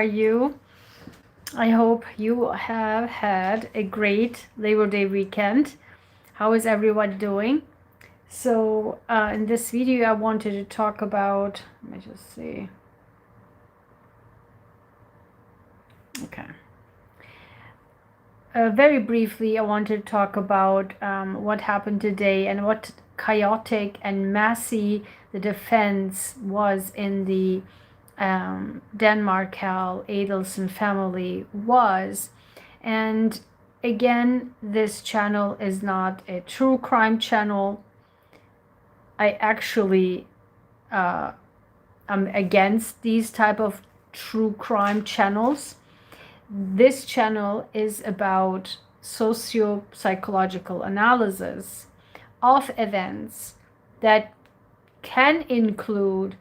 are you? I hope you have had a great Labor Day weekend. How is everyone doing? So in this video I wanted to talk about, let me just see. Okay. Very briefly, I wanted to talk about what happened today and what chaotic and messy the defense was in the Dan Markel Adelson family was. And again, this channel is not a true crime channel. I actually am against these type of true crime channels. This channel is about socio-psychological analysis of events that can include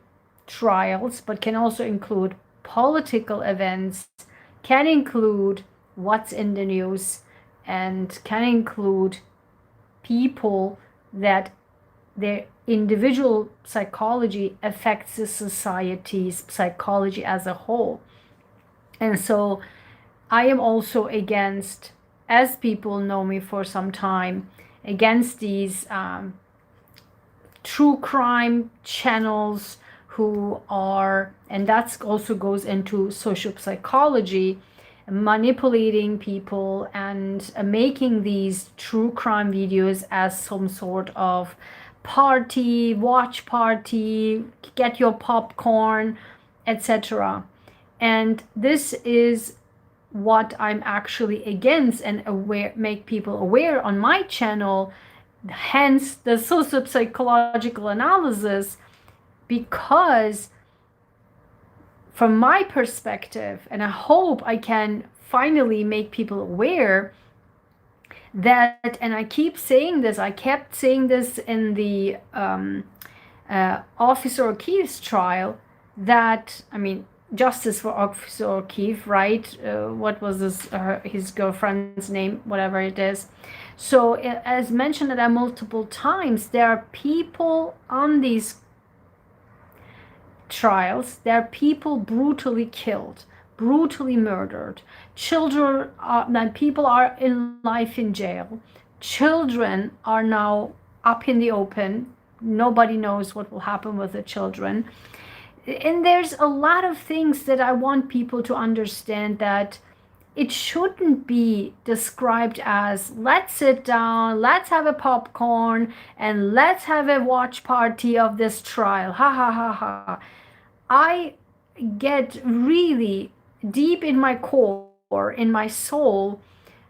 trials, but can also include political events, can include what's in the news, and can include people that their individual psychology affects the society's psychology as a whole. And so I am also against, as people know me for some time, against these true crime channels who are, and that also goes into social psychology, manipulating people and making these true crime videos as some sort of party, watch party, get your popcorn, etc. And this is what I'm actually against and make people aware on my channel, hence the socio-psychological analysis, because from my perspective, and I hope I can finally make people aware that, and I keep saying this, I kept saying this in the Officer O'Keefe's trial, that, I mean, justice for Officer O'Keefe, right? What was his girlfriend's name, whatever it is. So as mentioned that multiple times, there are people on these trials, there are people brutally killed, brutally murdered. Children that people are in life in jail. Children are now up in the open. Nobody knows what will happen with the children. And there's a lot of things that I want people to understand, that it shouldn't be described as let's sit down, let's have a popcorn, and let's have a watch party of this trial. Ha ha ha ha. I get really deep in my core, in my soul,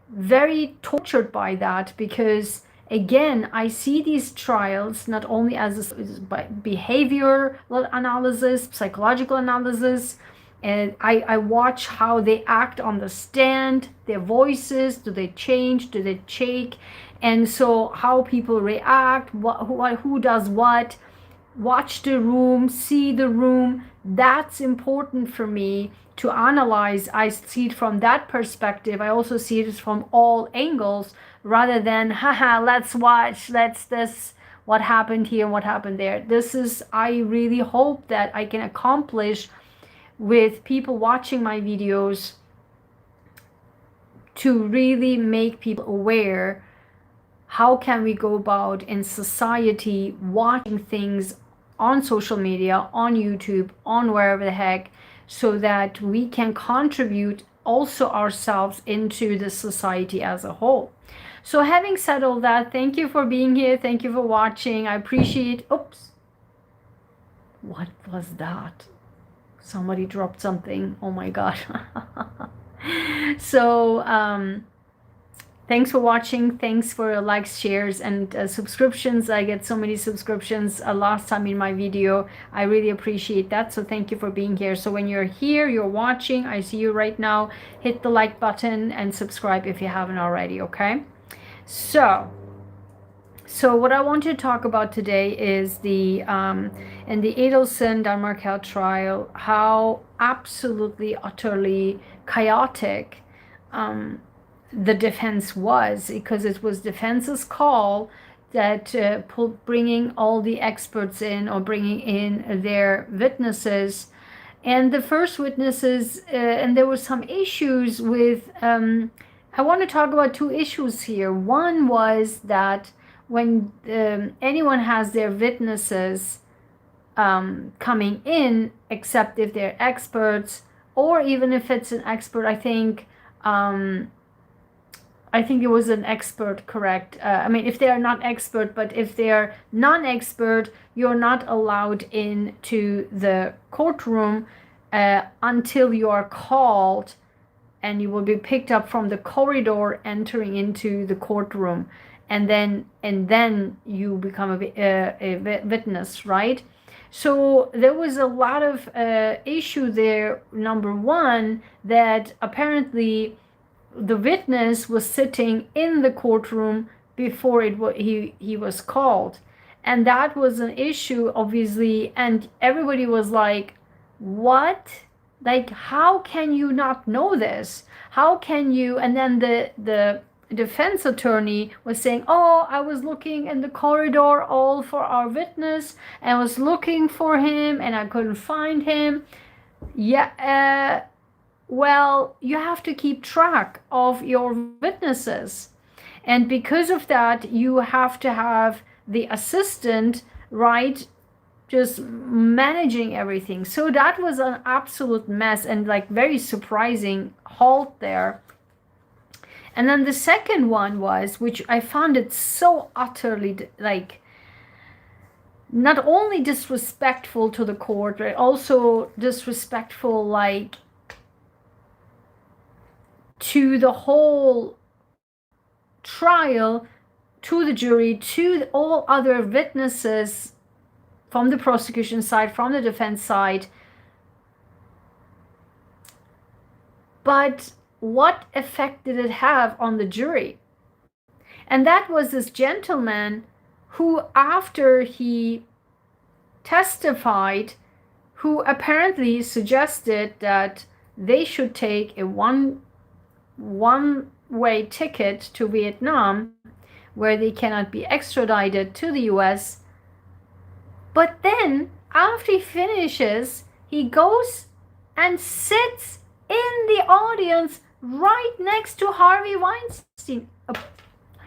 very tortured by that, because again, I see these trials not only as a behavioral analysis, psychological analysis, and I watch how they act on the stand, their voices, do they change, do they shake, and so how people react, who does what, watch the room, see the room. That's important for me to analyze. I see it from that perspective. I also see it from all angles, rather than haha, let's watch, this what happened here and what happened there. This is, I really hope that I can accomplish with people watching my videos, to really make people aware how can we go about in society watching things on social media, on YouTube, on wherever the heck, so that we can contribute also ourselves into the society as a whole. So having said all that, thank you for being here. Thank you for watching. I appreciate, oops, what was that? Somebody dropped something. Oh my God. So thanks for watching. Thanks for likes, shares, and subscriptions. I get so many subscriptions last time in my video. I really appreciate that. So thank you for being here. So when you're here, you're watching, I see you right now, hit the like button and subscribe if you haven't already, okay? So what I want to talk about today is the in the Adelson Dan Markel trial, how absolutely utterly chaotic the defense was, because it was defense's call that bringing all the experts in, or bringing in their witnesses, And the first witnesses, and there were some issues with, I want to talk about two issues here. One was that when anyone has their witnesses coming in, except if they're experts, or even if it's an expert, I think it was an expert, correct? I mean, if they are not expert, but if they are non-expert, you're not allowed into the courtroom until you are called, and you will be picked up from the corridor entering into the courtroom, and then you become a witness, right? So there was a lot of issue there. Number one, that apparently the witness was sitting in the courtroom before he was called, and that was an issue, obviously. And everybody was like, what? Like, how can you not know this? How can you? And then the defense attorney was saying, oh, I was looking in the corridor all for our witness, and I was looking for him and I couldn't find him. Yeah, well, you have to keep track of your witnesses. And because of that, you have to have the assistant, right, just managing everything. So that was an absolute mess, and like very surprising halt there. And then the second one was, which I found it so utterly, like, not only disrespectful to the court, but also disrespectful, like, to the whole trial, to the jury, to all other witnesses from the prosecution side, from the defense side. But what effect did it have on the jury? And that was this gentleman who, after he testified, who apparently suggested that they should take a one-way ticket to Vietnam, where they cannot be extradited to the US. But then, after he finishes, he goes and sits in the audience right next to Harvey Weinstein. Oh,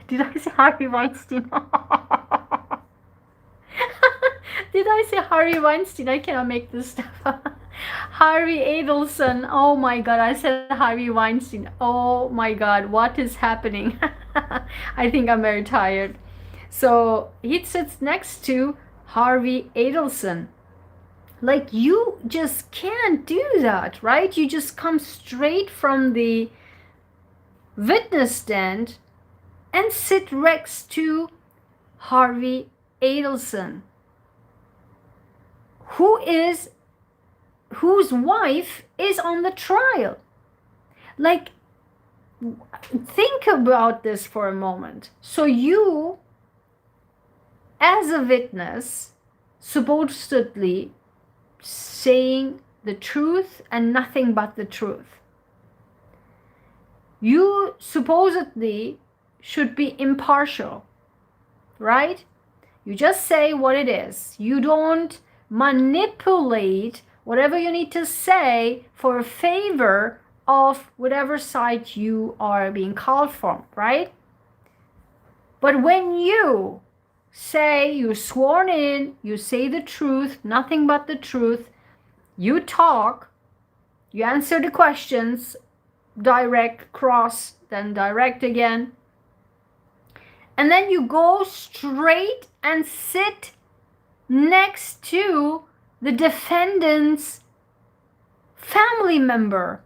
did I say Harvey Weinstein? Did I say Harvey Weinstein? I cannot make this stuff up. Harvey Adelson. Oh my God, I said Harvey Weinstein. Oh my God, what is happening? I think I'm very tired. So he sits next to Harvey Adelson. Like, you just can't do that, right? You just come straight from the witness stand and sit next to Harvey Adelson, whose wife is on the trial. Like, think about this for a moment. So you, as a witness, supposedly saying the truth and nothing but the truth. You supposedly should be impartial, right? You just say what it is. You don't manipulate whatever you need to say for a favor of whatever side you are being called from, right? But when you say you're sworn in, you say the truth, nothing but the truth, you talk, you answer the questions, direct, cross, then direct again, and then you go straight and sit next to the defendant's family member.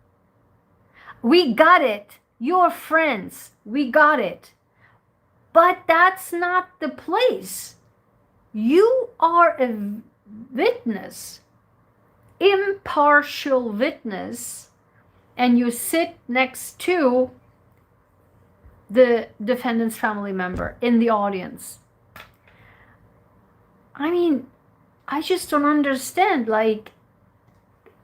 We got it. You're friends. We got it. But that's not the place. You are a witness, impartial witness, and you sit next to the defendant's family member in the audience. I mean, I just don't understand. Like,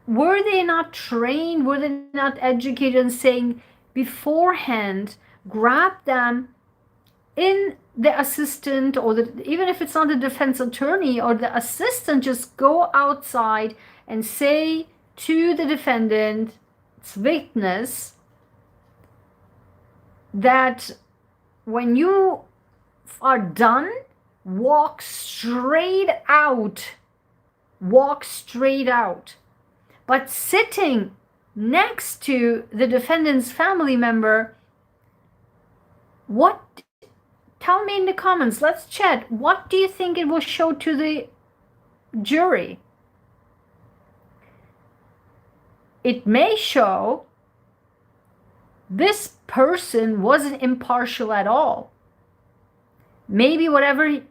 were they not trained? Were they not educated in saying beforehand, grab them in the assistant, or even if it's not the defense attorney or the assistant, just go outside and say to the defendant's witness that when you are done, walk straight out. Walk straight out. But sitting next to the defendant's family member, tell me in the comments, let's chat. What do you think it will show to the jury? It may show this person wasn't impartial at all. Maybe whatever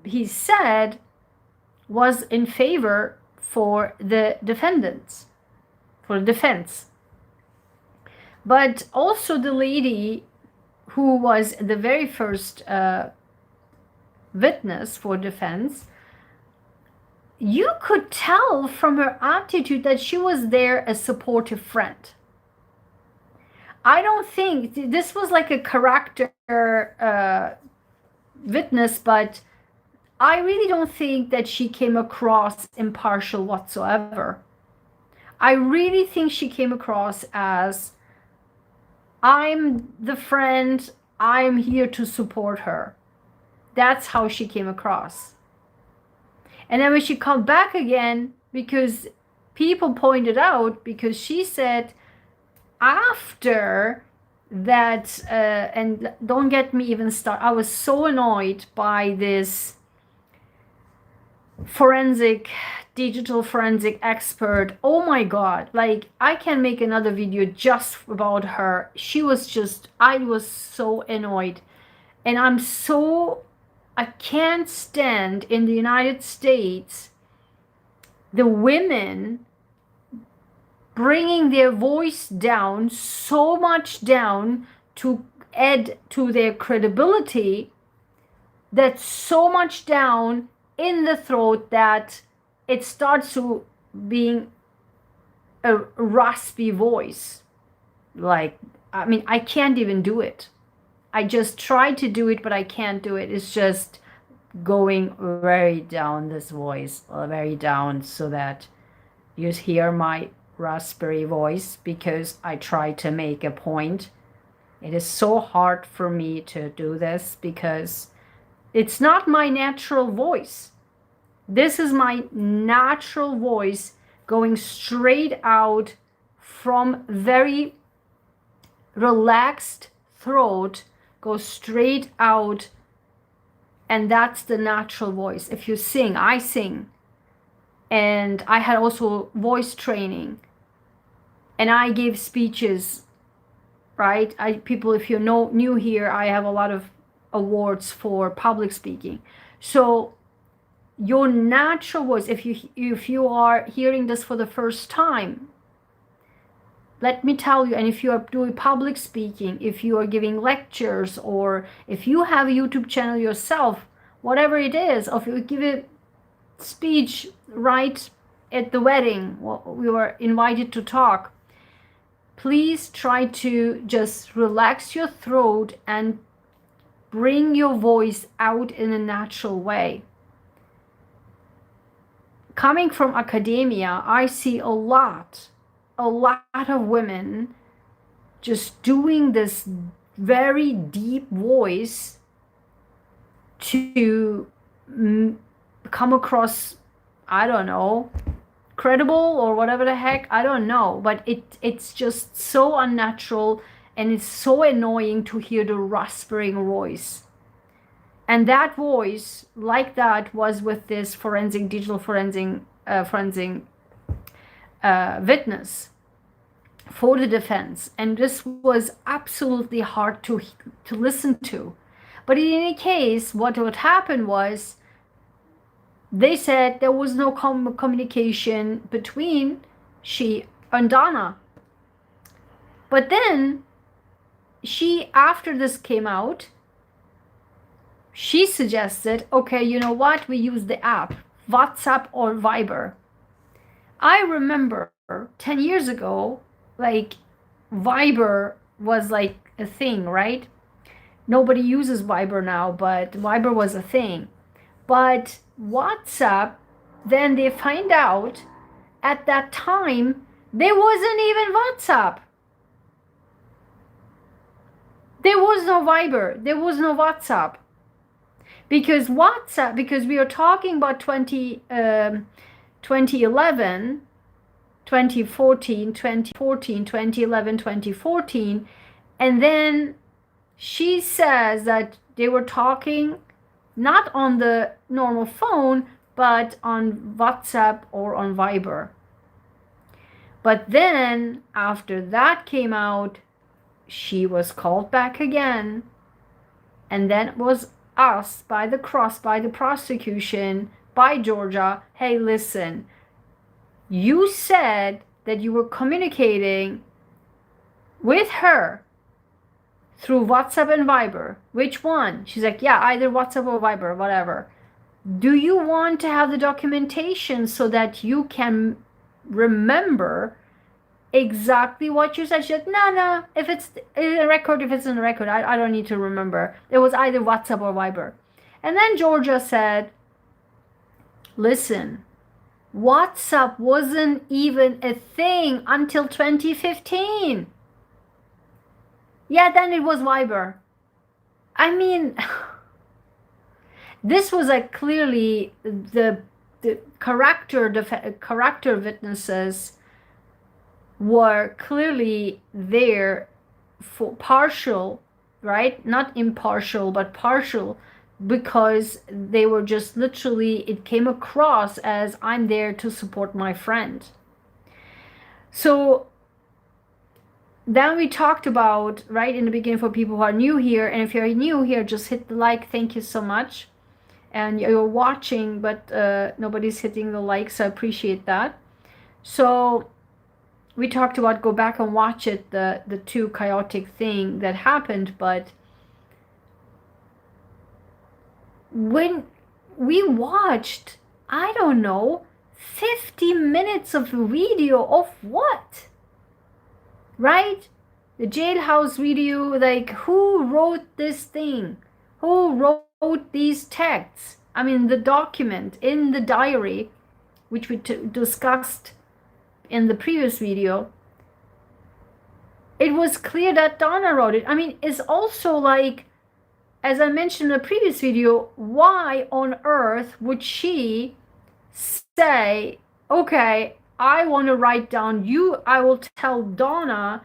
he said was in favor for the defendants, for the defense. But also the lady who was the very first witness for defense, you could tell from her attitude that she was there a supportive friend. I don't think this was like a character witness, but I really don't think that she came across impartial whatsoever. I really think she came across as, I'm the friend, I'm here to support her. That's how she came across. And then when she called back again, because people pointed out, because she said after that, and don't get me even started, I was so annoyed by this digital forensic expert. Oh my God, like I can make another video just about her. I was so annoyed. And I can't stand in the United States the women bringing their voice down, so much down to add to their credibility, that's so much down in the throat that it starts to being a raspy voice. Like, I mean, I can't even do it. I just try to do it, but I can't do it. It's just going very down, this voice, very down, so that you hear my raspberry voice, because I try to make a point. It is so hard for me to do this because it's not my natural voice. This is my natural voice going straight out from very relaxed throat, goes straight out, and that's the natural voice. If you sing, I sing, and I had also voice training, and I gave speeches, right? People, if you're new here, I have a lot of awards for public speaking. So your natural voice, if you are hearing this for the first time, let me tell you, and if you are doing public speaking, if you are giving lectures, or if you have a YouTube channel yourself, whatever it is, or if you give a speech right at the wedding, we were invited to talk, please try to just relax your throat and bring your voice out in a natural way. Coming from academia, I see a lot of women just doing this very deep voice to come across, I don't know, credible or whatever the heck, I don't know, but it's just so unnatural, and it's so annoying to hear the rasping voice. And that voice, like that, was with this digital forensic witness for the defense, and this was absolutely hard to listen to. But in any case, what happened was, they said there was no communication between she and Donna. But then after this came out, she suggested, okay, you know what, we use the app, WhatsApp or Viber. I remember 10 years ago, like, Viber was like a thing, right? Nobody uses Viber now, but Viber was a thing. But WhatsApp, then they find out at that time, there wasn't even WhatsApp. There was no Viber. There was no WhatsApp. Because we are talking about 2011, 2014, 2011, 2014. And then she says that they were talking not on the normal phone, but on WhatsApp or on Viber. But then, after that came out, she was called back again. And then it was asked by the prosecution, by Georgia, hey, listen, you said that you were communicating with her through WhatsApp and Viber. Which one? She's like, yeah, either WhatsApp or Viber, whatever. Do you want to have the documentation so that you can remember exactly what you said? She's like, no, if it's in a record, I don't need to remember. It was either WhatsApp or Viber. And then Georgia said, listen, WhatsApp wasn't even a thing until 2015. Yeah, then it was Viber. I mean, this was like clearly the character witnesses were clearly there for partial, right? Not impartial, but partial, because they were just literally, it came across as I'm there to support my friend. So then we talked about, right in the beginning, for people who are new here, and if you're new here, just hit the like. Thank you so much. And you're watching, but nobody's hitting the like, so I appreciate that. So we talked about, go back and watch it, the two chaotic thing that happened. But when we watched, I don't know, 50 minutes of video of what? Right? The jailhouse video, like, who wrote this thing? Who wrote these texts? I mean, the document in the diary, which we discussed in the previous video, it was clear that Donna wrote it. I mean, it's also like, as I mentioned in the previous video, why on earth would she say, okay, I want to write down, I will tell Donna,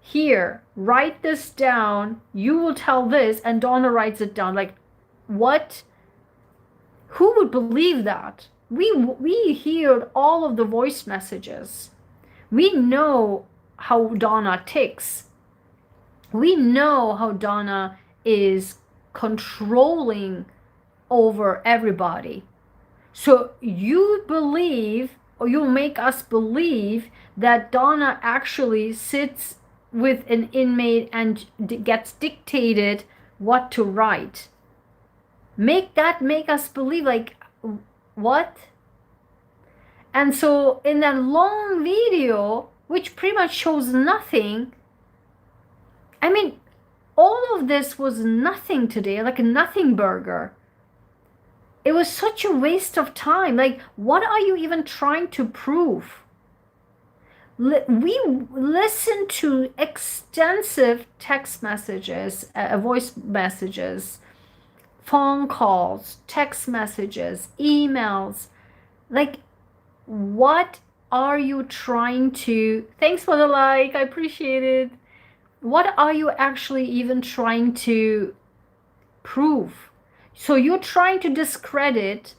here, write this down, you will tell this, and Donna writes it down. Like, what? Who would believe that? We heard all of the voice messages. We know how Donna ticks. We know how Donna is controlling over everybody. So you believe, or you make us believe, that Donna actually sits with an inmate and gets dictated what to write. Make us believe, like, what? And so in that long video, which pretty much shows nothing, I mean, all of this was nothing today, like a nothing burger. It was such a waste of time. Like, what are you even trying to prove? We listened to extensive text messages, voice messages, phone calls, text messages, emails. Like, what are you trying to... Thanks for the like, I appreciate it. What are you actually even trying to prove? So you're trying to discredit,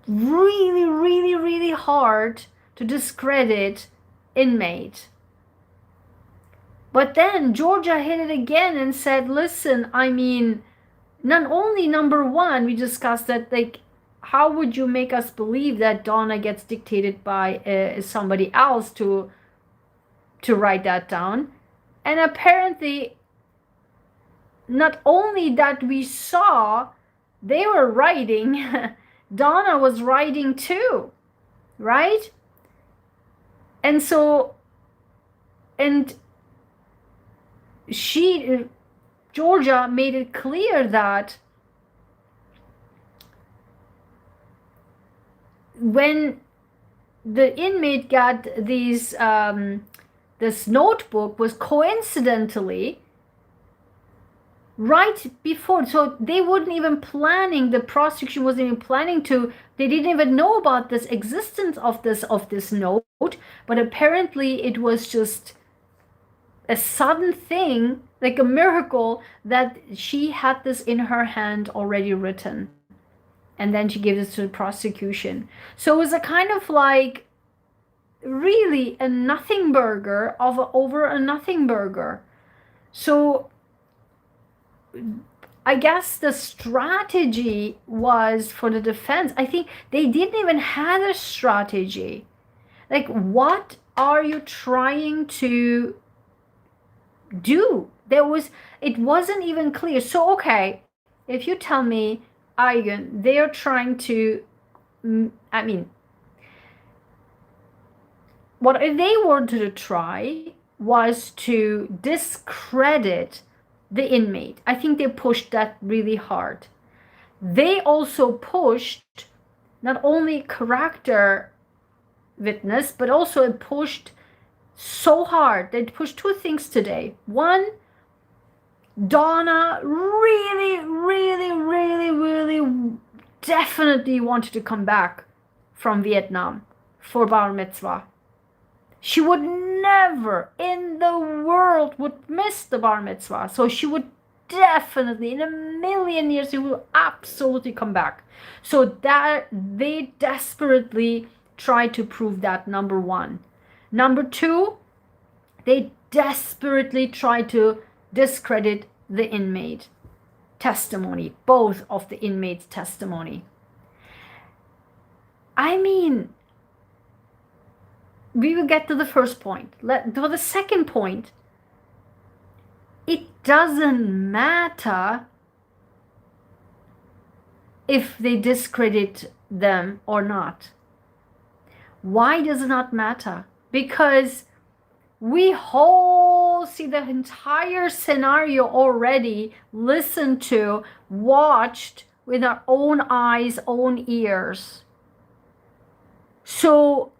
really hard to discredit inmate. But then Georgia hit it again and said, listen, I mean, not only number one, we discussed that, like, how would you make us believe that Donna gets dictated by somebody else to write that down? And apparently, not only that we saw, they were writing, Donna was writing too, right? And so, and Georgia made it clear that when the inmate got these this notebook was coincidentally right before, so they wouldn't even planning, the prosecution wasn't even planning to, they didn't even know about this existence of this note, but apparently it was just a sudden thing, like a miracle, that she had this in her hand already written, and then she gave it to the prosecution. So it was a kind of like really a nothing burger over a nothing burger. So I guess the strategy was for the defense, I think they didn't even have a strategy. Like, what are you trying to do? It wasn't even clear. So, okay, if you tell me, Ayguen, they're trying to, I mean, what they wanted to try was to discredit the inmate. I think they pushed that really hard. They also pushed not only character witness, but also it pushed so hard. They pushed two things today. One, Donna really definitely wanted to come back from Vietnam for bar mitzvah. She would never in the world would miss the bar mitzvah. So she would definitely, in a million years, she will absolutely come back. So that they desperately tried to prove that, number one. Number two, they desperately tried to discredit the inmate testimony, both of the inmates' testimony. I mean, we will get to the first point. For the second point, it doesn't matter if they discredit them or not. Why does it not matter? Because we whole see the entire scenario already, listened to, watched with our own eyes, own ears. So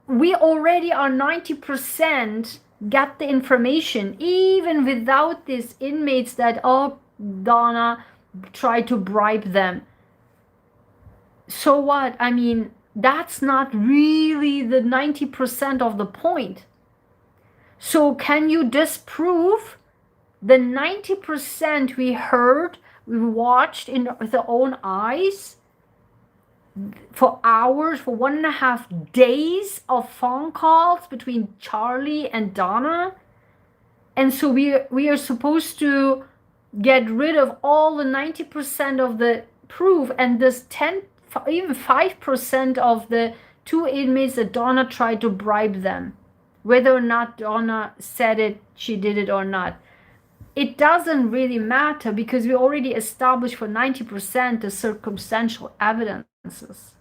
we already are 90% get the information, even without these inmates that, oh, Donna tried to bribe them. So what? I mean, that's not really the 90% of the point. So can you disprove the 90% we heard, we watched with our own eyes for hours, for 1.5 days of phone calls between Charlie and Donna? And so we are supposed to get rid of all the 90% of the proof, and this 10, even 5% of the two inmates that Donna tried to bribe them, whether or not Donna said it, she did it or not. It doesn't really matter, because we already established for 90% the circumstantial evidences.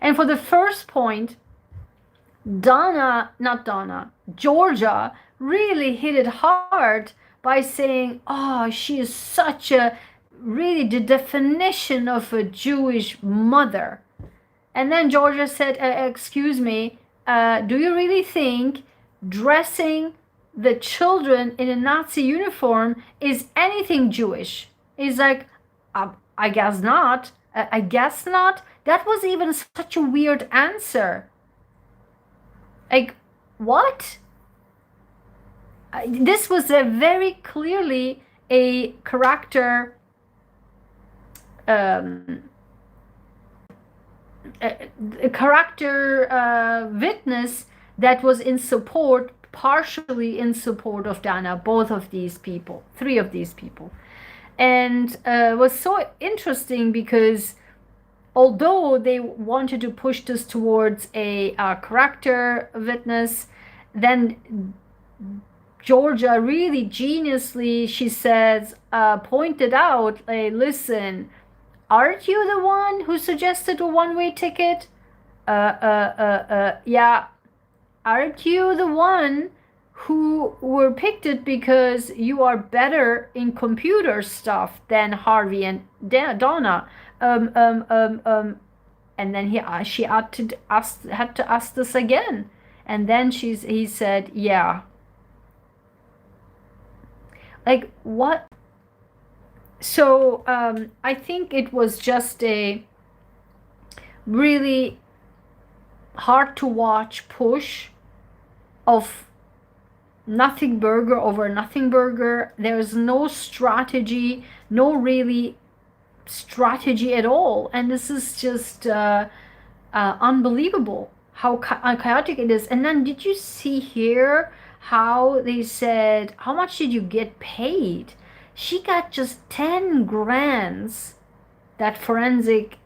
And for the first point, Georgia really hit it hard by saying, oh, she is such a, really the definition of a Jewish mother. And then Georgia said, excuse me, do you really think dressing the children in a Nazi uniform is anything Jewish? He's like, I guess not. I guess not. That was even such a weird answer. Like, what? This was a very clearly a character witness that was in support, partially in support of Dana, both of these people, three of these people. And was so interesting because although they wanted to push this towards a character witness, then Georgia really geniusly, she says, pointed out, hey, listen, aren't you the one who suggested a one-way ticket? Yeah. Aren't you the one who were picked because you are better in computer stuff than Harvey and Donna? And then she had to ask this again. And then he said, yeah. Like, what? So I think it was just a really hard to watch push of nothing burger over nothing burger. There's no strategy, no really strategy at all. And this is just unbelievable how chaotic it is. And then did you see here how they said, how much did you get paid? She got just 10 grands, that forensic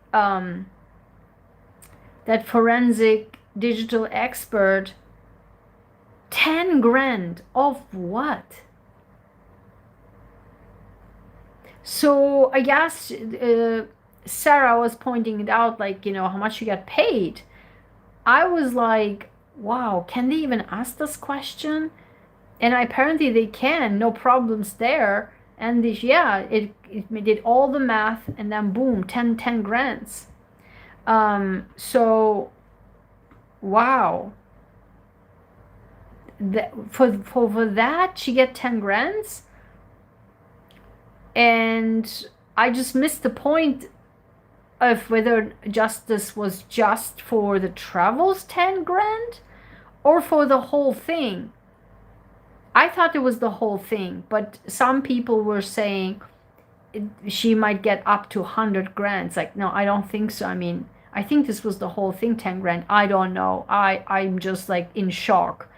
digital expert. 10 grand of what? So I guess Sarah was pointing it out, like, how much you got paid. I was like, wow, can they even ask this question? And apparently they can, no problems there. And it did all the math, and then boom, 10 grands. So wow, for that she get 10 grands. And I just missed the point of whether justice was just for the travels 10 grand or for the whole thing. I thought it was the whole thing, but some people were saying she might get up to 100 grand. It's like, no, I don't think so. I mean, I think this was the whole thing, 10 grand. I don't know. I'm just like in shock.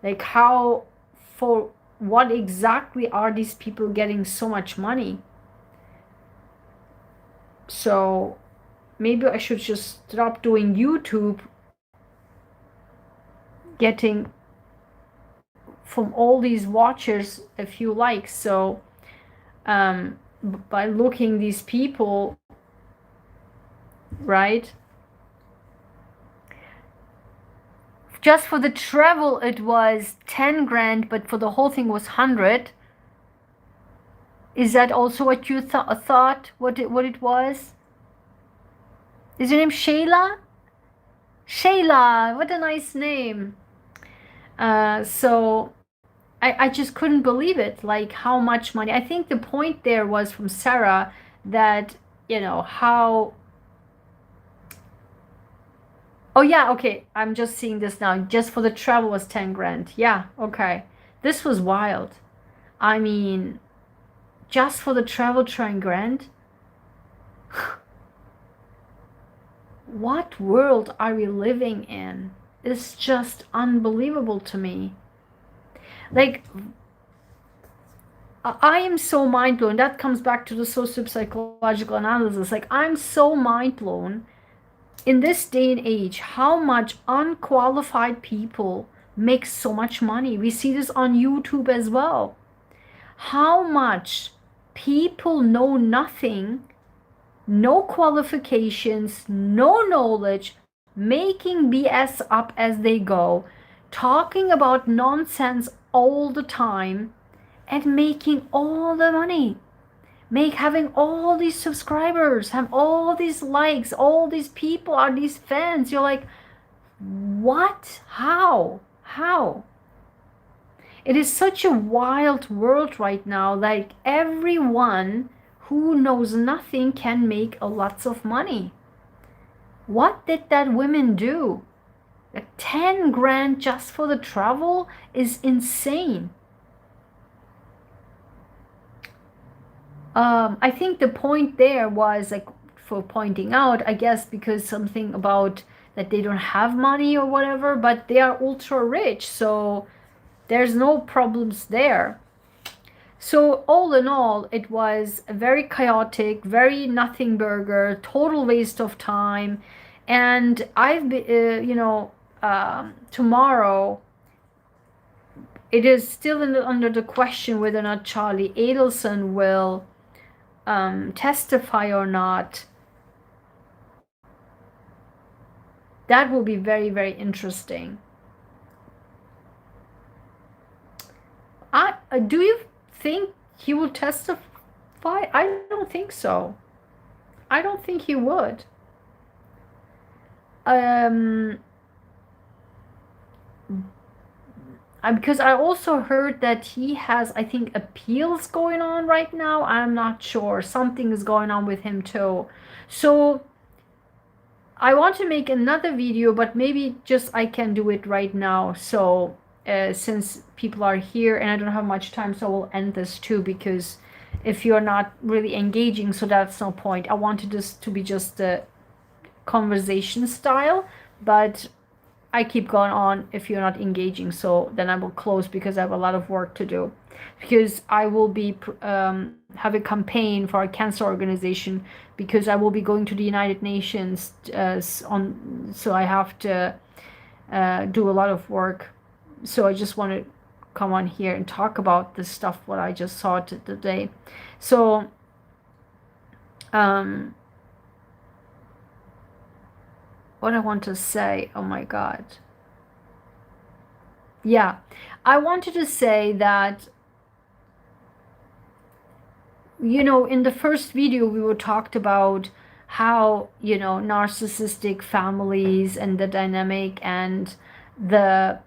Like, how, for what exactly are these people getting so much money? So maybe I should just stop doing YouTube, getting from all these watchers a few likes. So by looking these people, right? Just for the travel it was 10 grand, but for the whole thing was 100. Is that also what you thought what it was? Is your name Shayla? Shayla, what a nice name. So I just couldn't believe it, like how much money. I think the point there was from Sarah that, how... Oh yeah, okay, I'm just seeing this now. Just for the travel was 10 grand. Yeah, okay. This was wild. I mean, just for the travel 10 grand? What world are we living in? It's just unbelievable to me. Like, I am so mind blown. That comes back to the socio-psychological analysis. Like, I'm so mind blown in this day and age how much unqualified people make so much money. We see this on YouTube as well. How much people know nothing, no qualifications, no knowledge, making BS up as they go, talking about nonsense all the time, and making all the money. Having all these subscribers, have all these likes, all these people are these fans. You're like, what? How? It is such a wild world right now. Like, everyone who knows nothing can make lots of money. What did that woman do? 10 grand just for the travel is insane. I think the point there was, like, for pointing out, I guess, because something about that they don't have money or whatever, but they are ultra rich, so there's no problems there. So all in all, it was a very chaotic, very nothing burger, total waste of time. And I've been, tomorrow, it is still under the question whether or not Charlie Adelson will testify or not. That will be very, very interesting. Do you think he will testify? I don't think so. I don't think he would. um because I also heard that he has, I think, appeals going on right now. I'm not sure. Something is going on with him too. So I want to make another video, but maybe just I can do it right now. So since people are here and I don't have much time, so we'll end this too, because if you're not really engaging, so that's no point. I wanted this to be just a conversation style, but I keep going on if you're not engaging, so then I will close because I have a lot of work to do. Because I will be have a campaign for a cancer organization, because I will be going to the United Nations so I have to do a lot of work. So I just want to come on here and talk about this stuff, what I just saw today. So what I want to say, oh my God. Yeah, I wanted to say that, you know, in the first video we were talked about how, you know, narcissistic families and the dynamic, and the,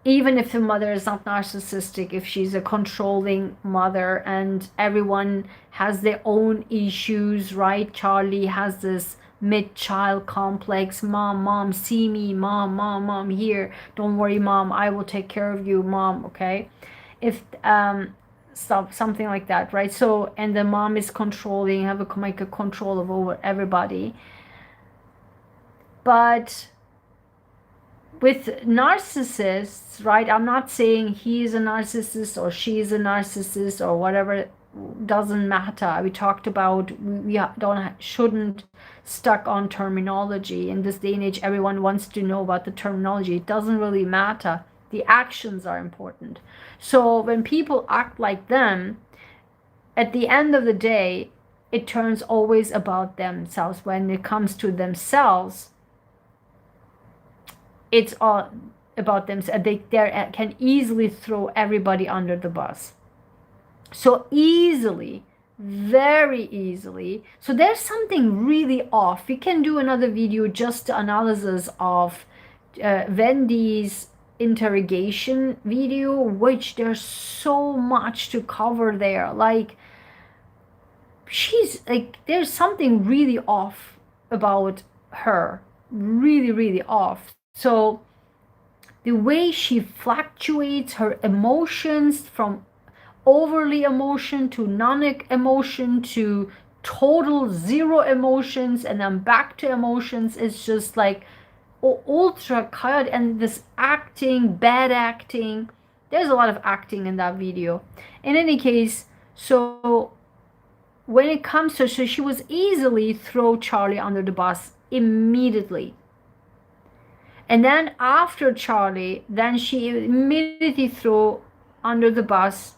even if the mother is not narcissistic, if she's a controlling mother, and everyone has their own issues, right? Charlie has this mid-child complex. Mom, see me. Mom, here. Don't worry, mom. I will take care of you, mom. Okay. If something like that, right? So, and the mom is controlling, have a like a control over everybody. But with narcissists, right? I'm not saying he's a narcissist or she's a narcissist or whatever. Doesn't matter. We talked about we shouldn't stuck on terminology. In this day and age, everyone wants to know about the terminology. It doesn't really matter. The actions are important. So when people act like them, at the end of the day, it turns always about themselves. When it comes to themselves, it's all about themselves. They can easily throw everybody under the bus. So easily, very easily. So there's something really off. We can do another video, just the analysis of Wendy's interrogation video, which there's so much to cover there. Like, she's like, there's something really off about her. Really off. So the way she fluctuates her emotions from overly emotion to non-emotion to total zero emotions and then back to emotions, is just like ultra chaotic. And this acting, bad acting, there's a lot of acting in that video. In any case, so when it comes to, so she was easily throw Charlie under the bus immediately. And then after Charlie, then she immediately threw under the bus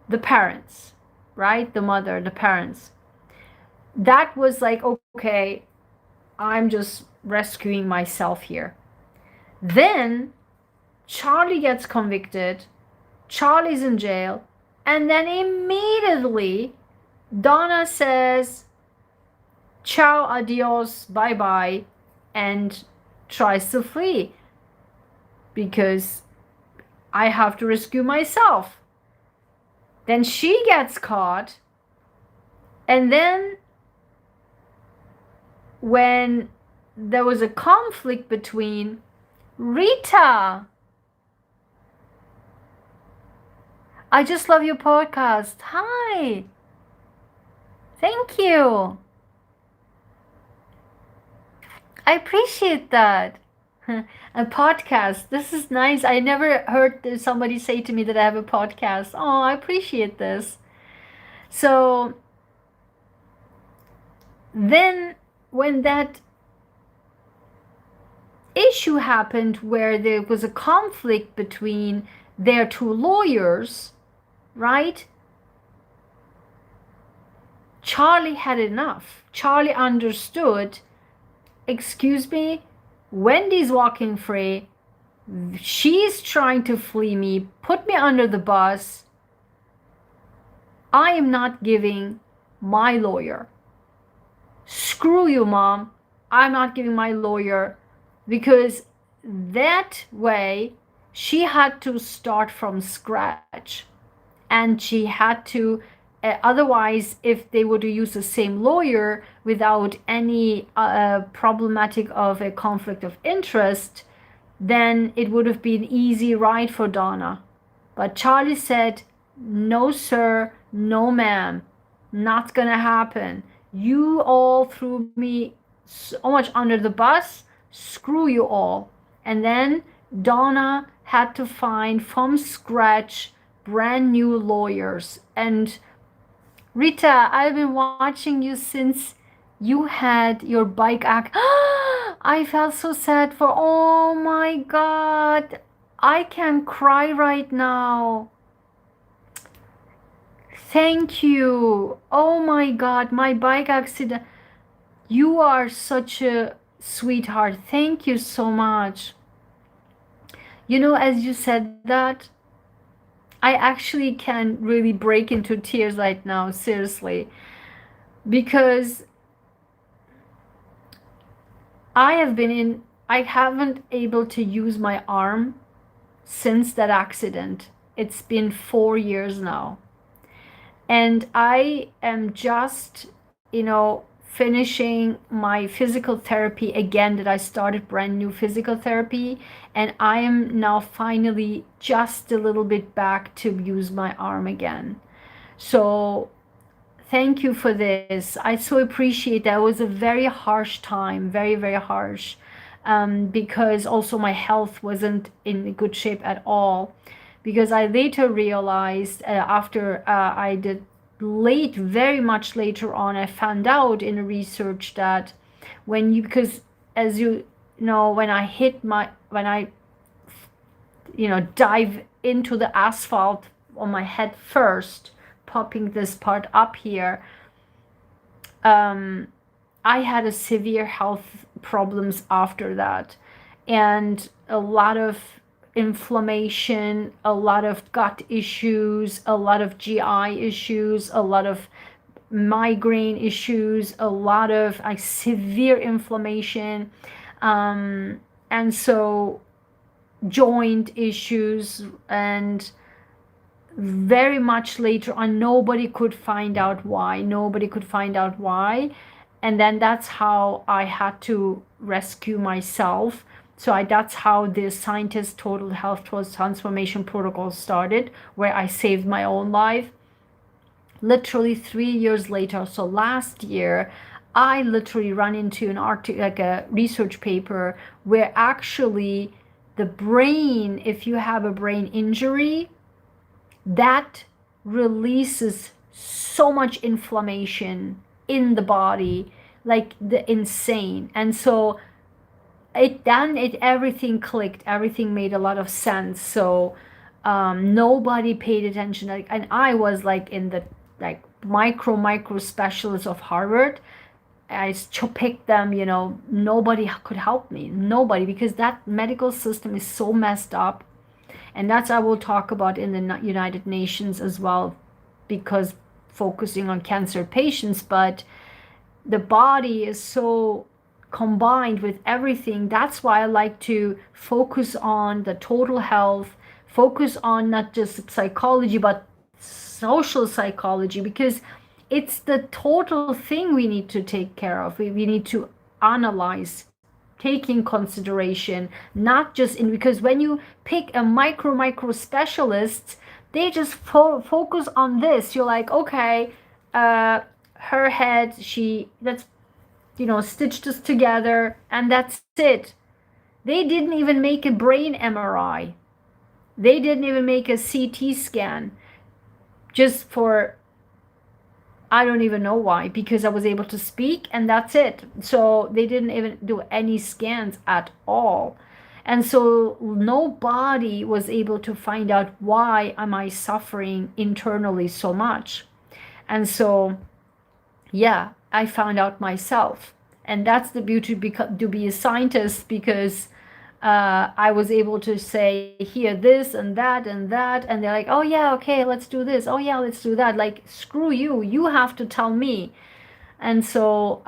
the parents, right? The mother, the parents. That was like, okay, I'm just rescuing myself here. Then Charlie gets convicted. Charlie's in jail. And then immediately Donna says, ciao, adios, bye-bye, and tries to flee because I have to rescue myself. Then she gets caught, and then when there was a conflict between Rita, I just love your podcast. Hi. Thank you. I appreciate that. A podcast. This is nice. I never heard somebody say to me that I have a podcast. Oh, I appreciate this. So then when that issue happened where there was a conflict between their two lawyers, right? Charlie had enough. Charlie understood, excuse me, Wendy's walking free. She's trying to flee me, put me under the bus. I am not giving my lawyer. Screw you, mom. I'm not giving my lawyer, because that way she had to start from scratch, and she had to otherwise, if they were to use the same lawyer without any problematic of a conflict of interest, then it would have been easy ride for Donna. But Charlie said, no sir, no ma'am, not gonna happen. You all threw me so much under the bus, screw you all. And then Donna had to find from scratch brand new lawyers. And Rita, I've been watching you since you had your bike act. I felt so sad for, oh my God, I can cry right now. Thank you. Oh my God, my bike accident. You are such a sweetheart. Thank you so much. You know, as you said that, I actually can really break into tears right now, seriously, because I haven't able to use my arm since that accident. It's been 4 years now. And I am just, finishing my physical therapy again, that I started brand new physical therapy. And I am now finally just a little bit back to use my arm again. So thank you for this. I so appreciate that. It was a very harsh time, very, very harsh, because also my health wasn't in good shape at all. Because I later realized, after I did very much later on, I found out in research that because as you know, when I dive into the asphalt on my head first, popping this part up here, I had a severe health problems after that, and a lot of inflammation, a lot of gut issues, a lot of GI issues, a lot of migraine issues, a lot of severe inflammation, and so joint issues. And very much later on, nobody could find out why. And then that's how I had to rescue myself. So that's how the Scientist Total Health Transformation Protocol started, where I saved my own life. Literally 3 years later, so last year, I literally ran into an article, like a research paper, where actually the brain, if you have a brain injury, that releases so much inflammation in the body, like the insane. And so everything clicked, everything made a lot of sense. So nobody paid attention, and I was like in the micro specialist of Harvard. I picked them, nobody could help me, nobody, because that medical system is so messed up. And that's I will talk about in the United Nations as well, because focusing on cancer patients. But the body is so combined with everything. That's why I like to focus on the total health, focus on not just psychology, but social psychology, because it's the total thing we need to take care of. We need to analyze, taking consideration, not just because when you pick a micro specialist, they just focus on this. You're like, okay, her head, let's stitch this together, and that's it. They didn't even make a brain MRI. They didn't even make a CT scan, just for, I don't even know why, because I was able to speak and that's it. So they didn't even do any scans at all. And so nobody was able to find out why am I suffering internally so much. And so, yeah, I found out myself. And that's the beauty to be a scientist, because I was able to say here this and that and that, and they're like, oh yeah, okay, let's do this, oh yeah, let's do that. Like, screw you, you have to tell me. And so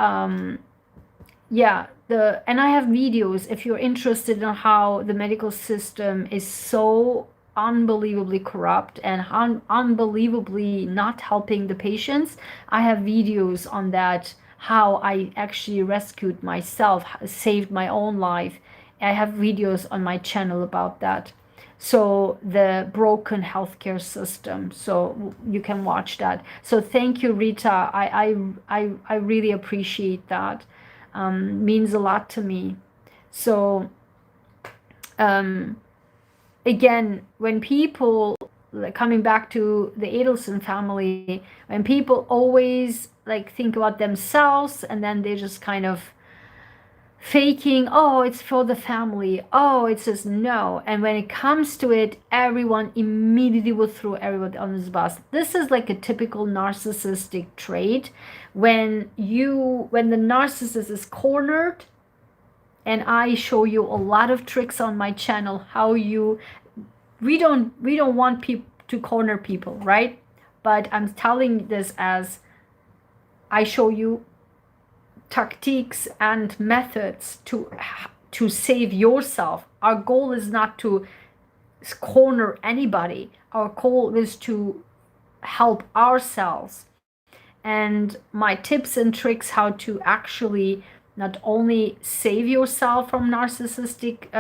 yeah, and I have videos if you're interested in how the medical system is so unbelievably corrupt and unbelievably not helping the patients. I have videos on that, how I actually rescued myself, saved my own life. I have videos on my channel about that. So the broken healthcare system. So you can watch that. So thank you, Rita. I really appreciate that. Means a lot to me. So um, again, when people, like, coming back to the Adelson family, when people always like think about themselves and then they just kind of faking, oh, it's for the family, oh, it's just no. And when it comes to it, everyone immediately will throw everybody on this bus. This is like a typical narcissistic trait. When the narcissist is cornered, and I show you a lot of tricks on my channel, how we don't want people to corner people, right? But I'm telling this as I show you tactics and methods to save yourself. Our goal is not to corner anybody. Our goal is to help ourselves. And my tips and tricks how to actually not only save yourself from narcissistic,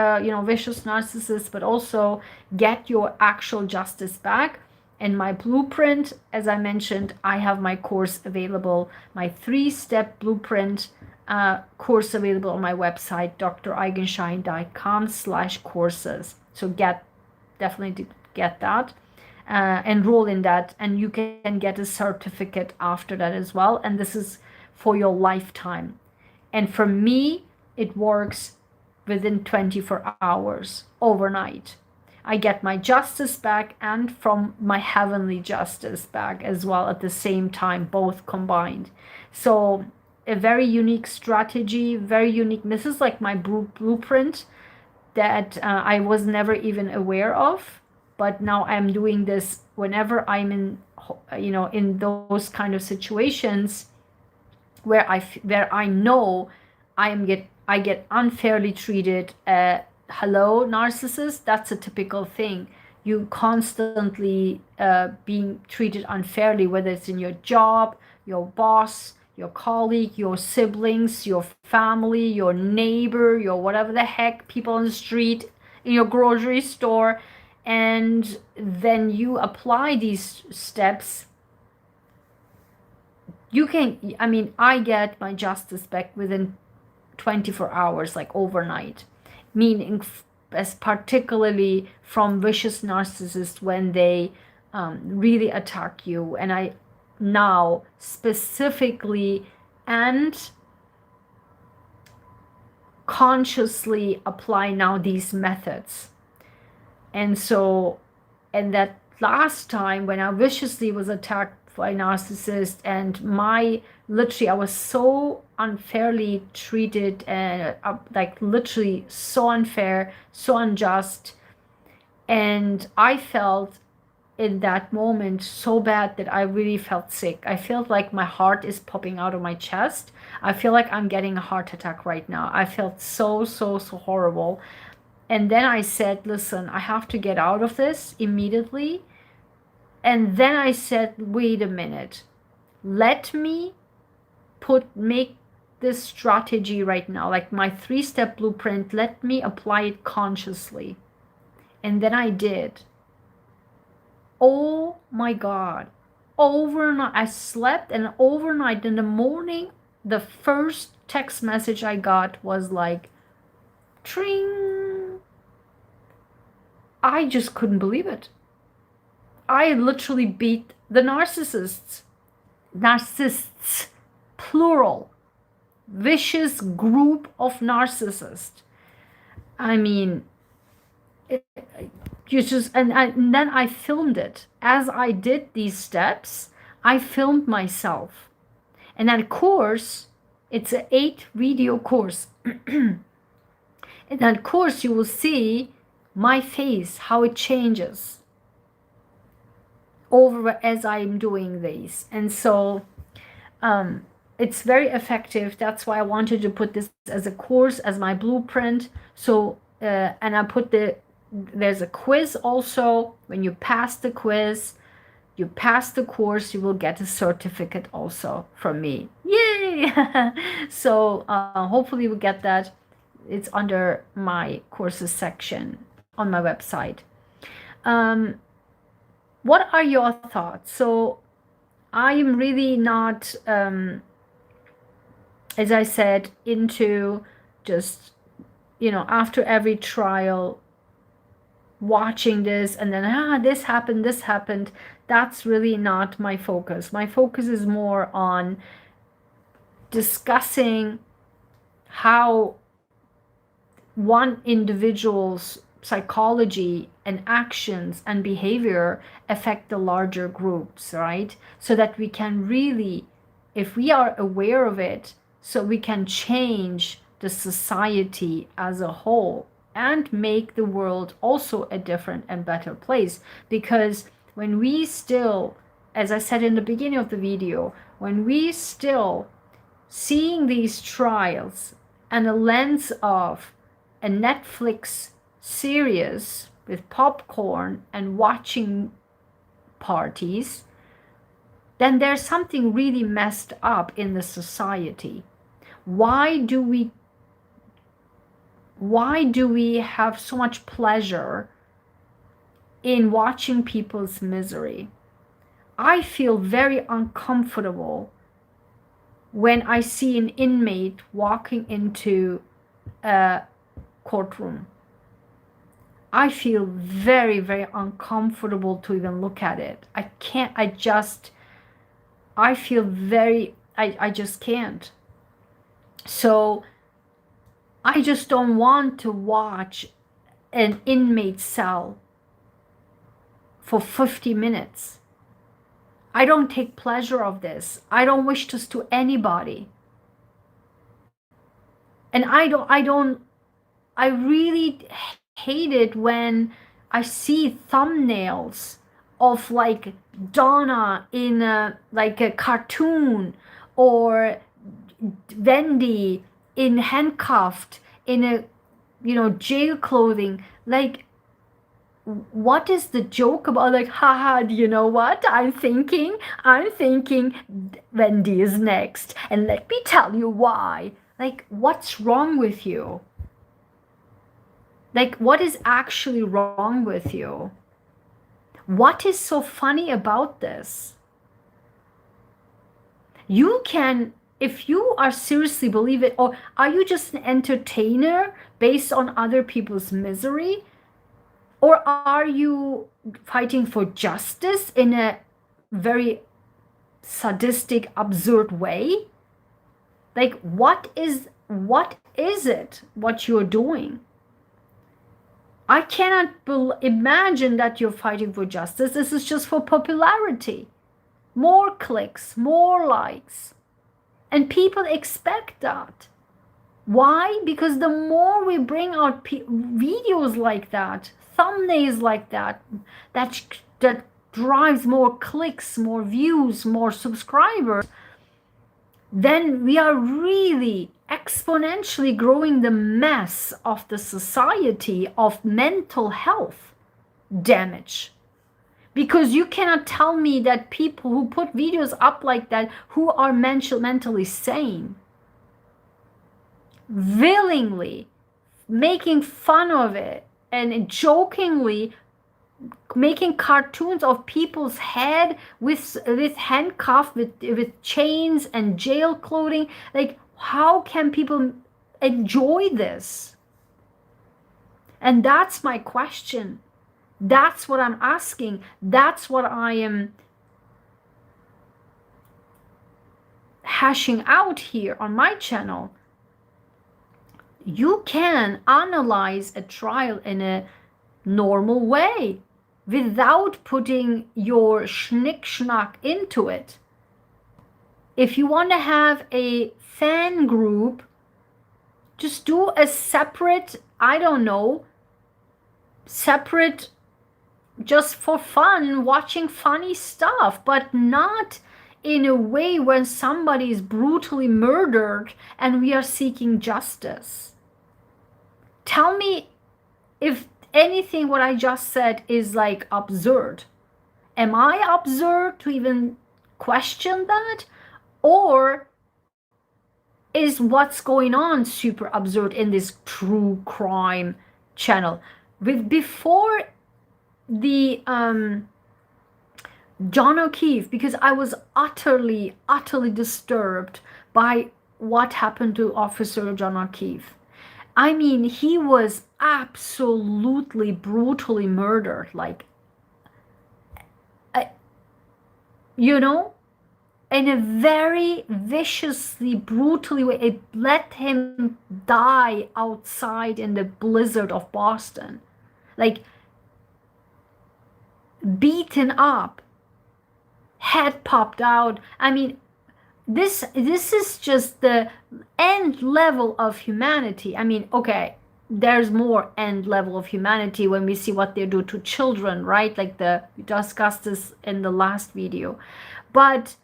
vicious narcissists, but also get your actual justice back. And my blueprint, as I mentioned, I have my course available, my 3-step blueprint course available on my website, draigenshine.com/courses. So definitely get that. Enroll in that, and you can get a certificate after that as well. And this is for your lifetime. And for me, it works within 24 hours, overnight. I get my justice back and from my heavenly justice back as well at the same time, both combined. So a very unique strategy, very unique. This is like my blueprint that I was never even aware of. But now I'm doing this whenever I'm in those kind of situations where I know I get unfairly treated. Hello, narcissist. That's a typical thing. You constantly being treated unfairly, whether it's in your job, your boss, your colleague, your siblings, your family, your neighbor, your whatever the heck, people on the street, in your grocery store. And then you apply these steps. I get my justice back within 24 hours, like overnight. Meaning, as particularly from vicious narcissists when they really attack you. And I now specifically and consciously apply now these methods. And that last time when I viciously was attacked by a narcissist, and I was so unfairly treated, and like literally so unfair, so unjust. And I felt in that moment so bad that I really felt sick. I felt like my heart is popping out of my chest. I feel like I'm getting a heart attack right now. I felt so horrible. And then I said, listen, I have to get out of this immediately. And then I said, wait a minute. Let me make this strategy right now, like my 3-step blueprint, let me apply it consciously. And then I did. Oh my God. Overnight, I slept, and overnight in the morning, the first text message I got was like, tring. I just couldn't believe it. I literally beat the narcissists. Narcissists, plural. Vicious group of narcissists. I mean, and then I filmed it. As I did these steps, I filmed myself. And that course, it's an 8-video course. In that course, you will see my face, how it changes over as I'm doing these. And so it's very effective. That's why I wanted to put this as a course, as my blueprint. So, and I put there's a quiz also. When you pass the quiz, you pass the course, you will get a certificate also from me. Yay! So hopefully we'll get that. It's under my courses section on my website. What are your thoughts? So I am really not, as I said, into just, after every trial, watching this and then, this happened. That's really not my focus. My focus is more on discussing how one individual's psychology and actions and behavior affect the larger groups, right? So that we can really, if we are aware of it, so we can change the society as a whole and make the world also a different and better place. Because when we still, as I said in the beginning of the video, when we still seeing these trials and a lens of a Netflix series with popcorn and watching parties, then there's something really messed up in the society. Why do we have so much pleasure in watching people's misery? I feel very uncomfortable when I see an inmate walking into a courtroom. I feel very, very uncomfortable to even look at it. I just can't. So I just don't want to watch an inmate cell for 50 minutes. I don't take pleasure of this. I don't wish this to anybody. And I really hate it when I see thumbnails of like Donna in a cartoon, or Wendy in handcuffed in a jail clothing. Like, what is the joke about? Like, haha, do you know what I'm thinking Wendy is next, and let me tell you why. Like, what's wrong with you? Like, what is actually wrong with you? What is so funny about this? You can, if you are seriously believe it, or are you just an entertainer based on other people's misery? Or are you fighting for justice in a very sadistic, absurd way? Like, what is it what you're doing? I cannot imagine that you're fighting for justice. This is just for popularity. More clicks, more likes. And people expect that. Why? Because the more we bring out videos like that, thumbnails like that, that drives more clicks, more views, more subscribers, then we are really exponentially growing the mess of the society of mental health damage. Because you cannot tell me that people who put videos up like that, who are mentally sane, willingly making fun of it and jokingly making cartoons of people's head with handcuffed, with chains and jail clothing. Like, how can people enjoy this? And that's my question. That's what I'm asking. That's what I am hashing out here on my channel. You can analyze a trial in a normal way without putting your schnick-schnack into it. If you want to have a fan group, just do a separate, I don't know, separate just for fun, watching funny stuff, but not in a way when somebody is brutally murdered and we are seeking justice. Tell me if anything what I just said is like absurd. Am I absurd to even question that? Or is what's going on super absurd in this true crime channel? Before the John O'Keefe, because I was utterly disturbed by what happened to Officer John O'Keefe. I mean, he was absolutely brutally murdered, like, you know, in a very viciously, brutally way. It let him die outside in the blizzard of Boston, like beaten up, head popped out. I mean, this is just the end level of humanity. I mean, okay, there's more end level of humanity when we see what they do to children, right? Like we discussed this in the last video. But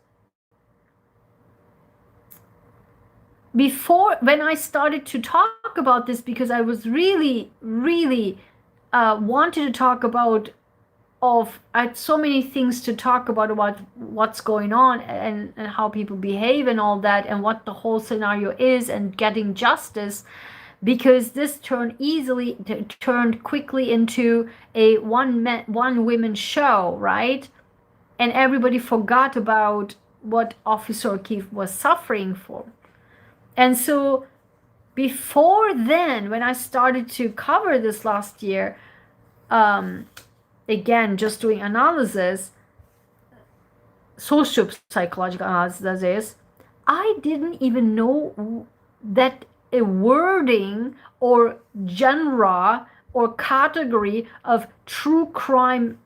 before, when I started to talk about this, because I was really wanted to talk about, I had so many things to talk about what's going on and how people behave and all that, and what the whole scenario is, and getting justice, because this turned quickly into a one women show, right? And everybody forgot about what Officer O'Keefe was suffering for. And so before then, when I started to cover this last year, again, just doing analysis, socio-psychological analysis, that is, I didn't even know that a wording or genre or category of true crime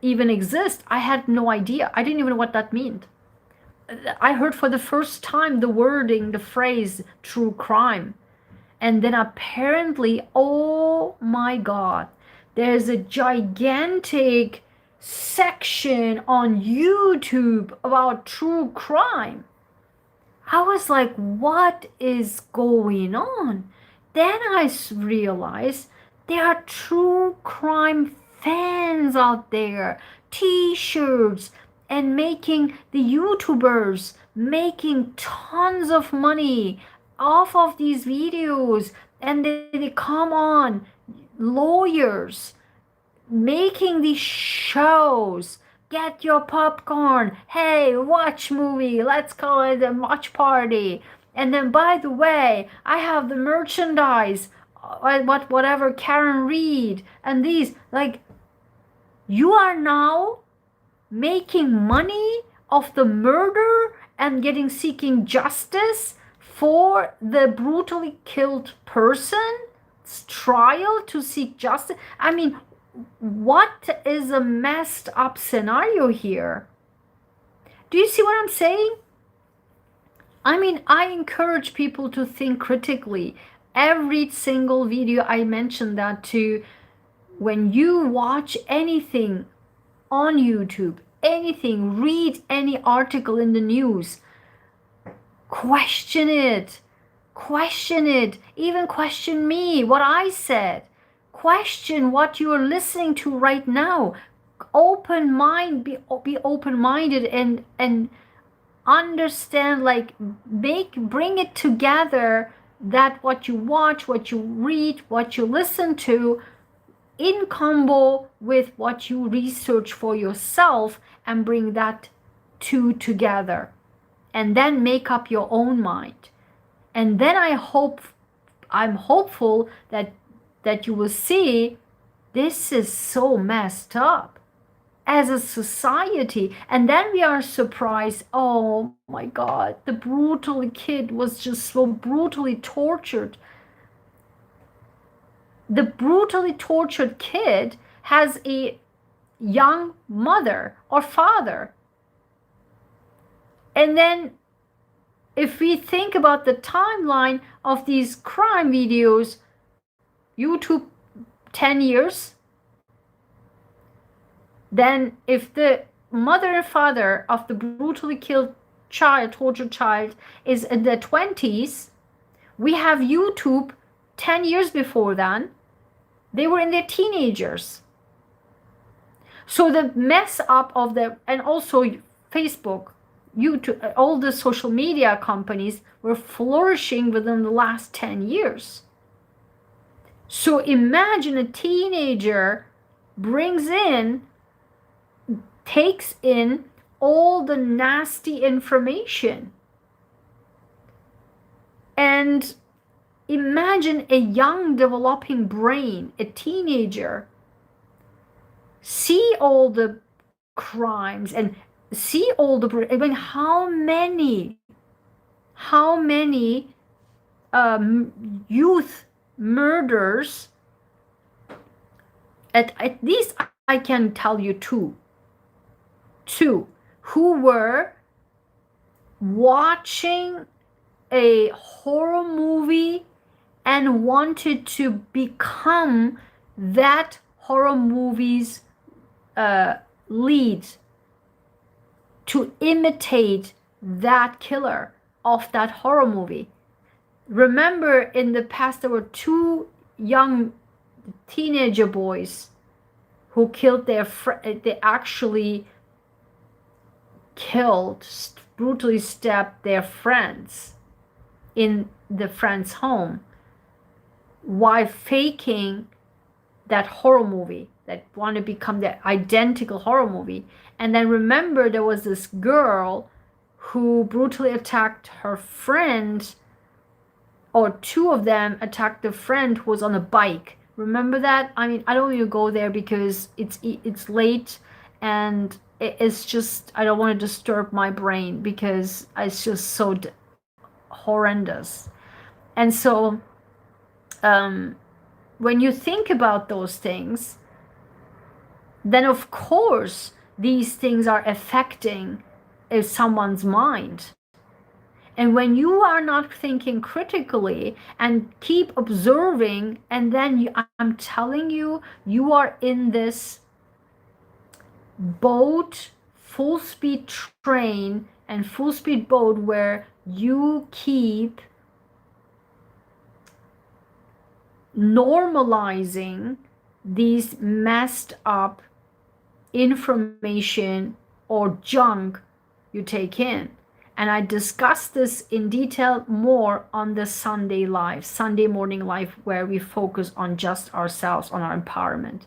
even exists. I had no idea. I didn't even know what that meant. I heard for the first time the wording, the phrase true crime. And then apparently, oh my God, there's a gigantic section on YouTube about true crime. I was like, what is going on? Then I realized there are true crime fans out there, t-shirts, and making the YouTubers making tons of money off of these videos. And they come on, lawyers making these shows. Get your popcorn. Hey, watch movie. Let's call it a watch party. And then, by the way, I have the merchandise. Whatever Karen Reed and these. Like, you are now making money off the murder and seeking justice for the brutally killed person's trial to seek justice. I mean, what is a messed up scenario here? Do you see what I'm saying? I mean, I encourage people to think critically. Every single video I mentioned that to. When you watch anything on YouTube, anything, read any article in the news, question it, even question me, what I said, question what you are listening to right now. Be open-minded and understand, like, bring it together, that what you watch, what you read, what you listen to, in combo with what you research for yourself, and bring that two together, and then make up your own mind. And then I'm hopeful that you will see this is so messed up as a society. And then we are surprised, oh my God, the brutal kid was just so brutally tortured. The brutally tortured kid has a young mother or father. And then if we think about the timeline of these crime videos, YouTube 10 years, then if the mother and father of the brutally killed child, tortured child, is in their 20s. We have YouTube 10 years before then. They were in their teenagers. So the mess up of the, and also Facebook, YouTube, all the social media companies were flourishing within the last 10 years. So imagine a teenager takes in all the nasty information. And imagine a young developing brain, a teenager, see all the crimes and see all the, I mean, how many youth murders, at least I can tell you two who were watching a horror movie and wanted to become that horror movie's lead, to imitate that killer of that horror movie. Remember, in the past there were two young teenager boys who killed they actually killed, brutally stabbed their friends in the friend's home while faking that horror movie, that want to become the identical horror movie. And then remember, there was this girl who brutally attacked her friend, or two of them attacked the friend who was on a bike. Remember that? I mean, I don't even go there because it's late, and it's just, I don't want to disturb my brain because it's just so horrendous. And so when you think about those things, then of course these things are affecting someone's mind. And when you are not thinking critically and keep observing, and then I'm telling you, you are in this boat, full speed train and full speed boat, where you keep normalizing these messed up information or junk you take in. And I discuss this in detail more on the Sunday morning live, where we focus on just ourselves, on our empowerment.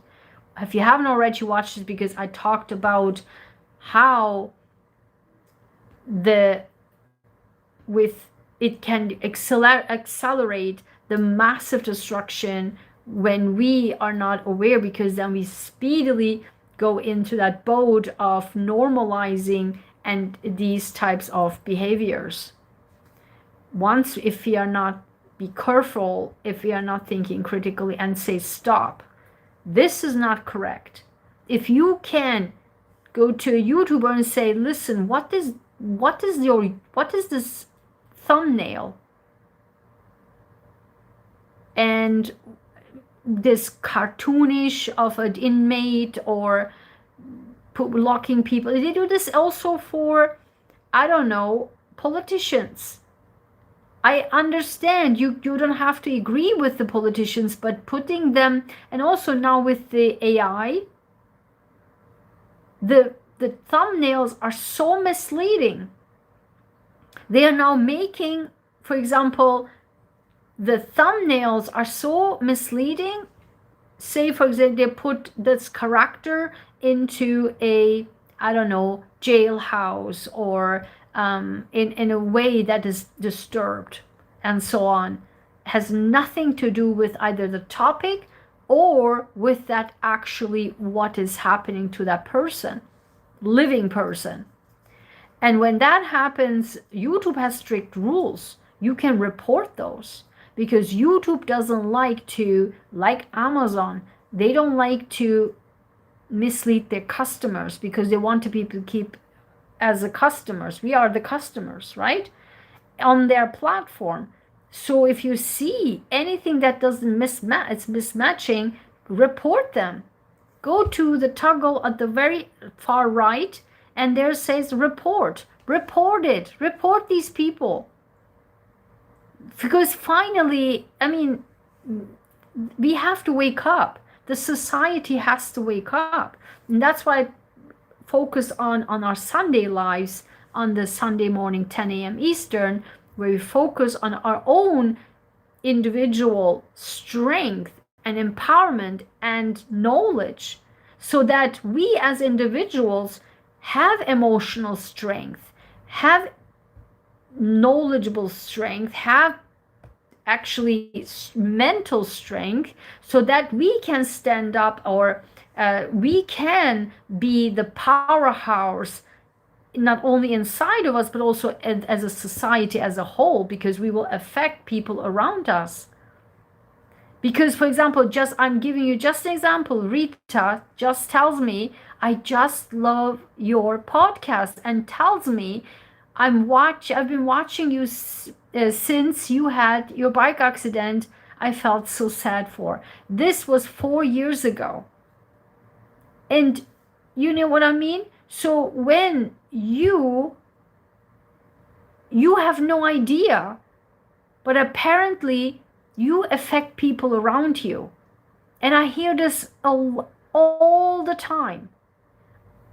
If you haven't already watched it, because I talked about how it can accelerate the massive destruction when we are not aware, because then we speedily go into that boat of normalizing and these types of behaviors. Once, if we are not be careful, if we are not thinking critically and say stop, this is not correct. If you can go to a YouTuber and say, listen, what is this thumbnail and this cartoonish of an inmate, or locking people. They do this also for, I don't know, politicians. I understand you don't have to agree with the politicians, but putting them, and also now with the AI, the thumbnails are so misleading. They are now making, for example, the thumbnails are so misleading. Say, for example, they put this character into a, I don't know, jailhouse, or in a way that is disturbed, and so on. Has nothing to do with either the topic or with that actually what is happening to that person, living person. And when that happens, YouTube has strict rules. You can report those, because YouTube doesn't like Amazon, they don't like to mislead their customers, because they want people to keep as the customers. We are the customers, right? On their platform. So if you see anything that doesn't it's mismatching, report them. Go to the toggle at the very far right and there says report it, report these people. Because finally, I mean, we have to wake up. The society has to wake up. And that's why I focus on our Sunday lives on the Sunday morning, 10 a.m. Eastern, where we focus on our own individual strength and empowerment and knowledge, so that we as individuals have emotional strength, have knowledgeable strength, have actually mental strength, so that we can stand up, or we can be the powerhouse, not only inside of us, but also as a society as a whole, because we will affect people around us. Because, for example, I'm giving you just an example. Rita just tells me, I just love your podcast, and tells me, I've been watching you since you had your bike accident. I felt so sad for. This was 4 years ago. And you know what I mean? So when you have no idea, but apparently you affect people around you. And I hear this all the time.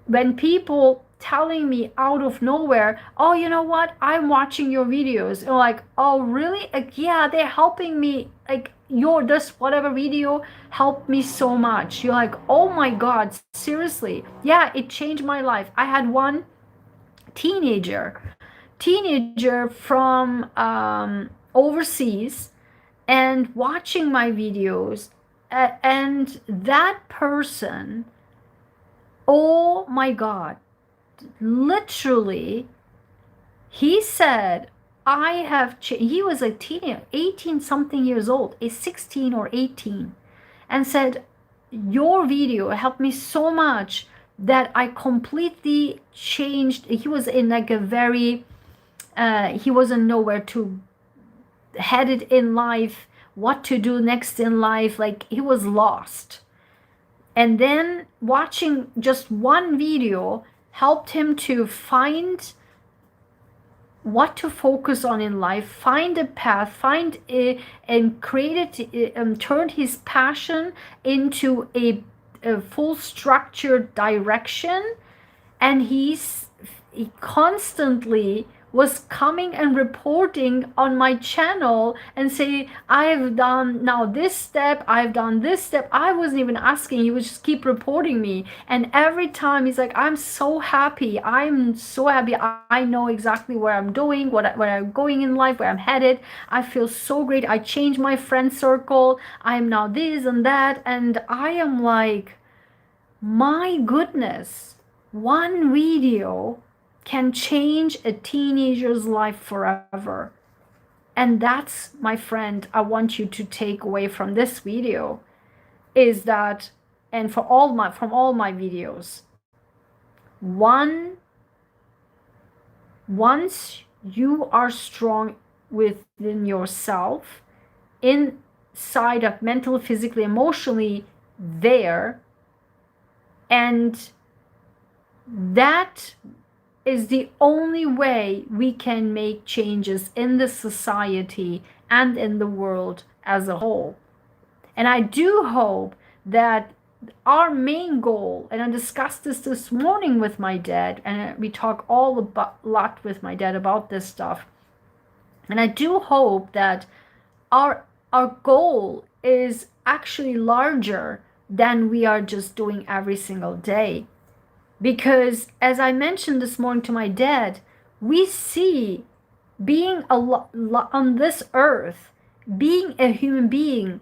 When people telling me out of nowhere, oh, you know what? I'm watching your videos. And like, oh, really? Like, yeah, they're helping me. Like, this whatever video helped me so much. You're like, oh my God, seriously? Yeah, it changed my life. I had one teenager from overseas, and watching my videos, and that person, oh my God, literally, he said, he was a teenager, 18 something years old, a 16 or 18, and said, your video helped me so much that I completely changed. He was in like a very, he wasn't nowhere to headed in life, what to do next in life, like he was lost. And then watching just one video helped him to find what to focus on in life, find a path, and turned his passion into a full structured direction. And he constantly was coming and reporting on my channel and say, I've done now this step, I've done this step. I wasn't even asking, he would just keep reporting me. And every time he's like, I'm so happy, I know exactly where I'm doing, where I'm going in life, where I'm headed. I feel so great. I changed my friend circle, I'm now this and that. And I am like, my goodness, one video can change a teenager's life forever. And that's, my friend, I want you to take away from this video, is that, and from all my videos, once you are strong within yourself, inside of mentally, physically, emotionally there, and that is the only way we can make changes in the society and in the world as a whole. And I do hope that our main goal, and I discussed this morning with my dad, and we talk a lot with my dad about this stuff, and I do hope that our goal is actually larger than we are just doing every single day. Because as I mentioned this morning to my dad, we see being on this earth, being a human being,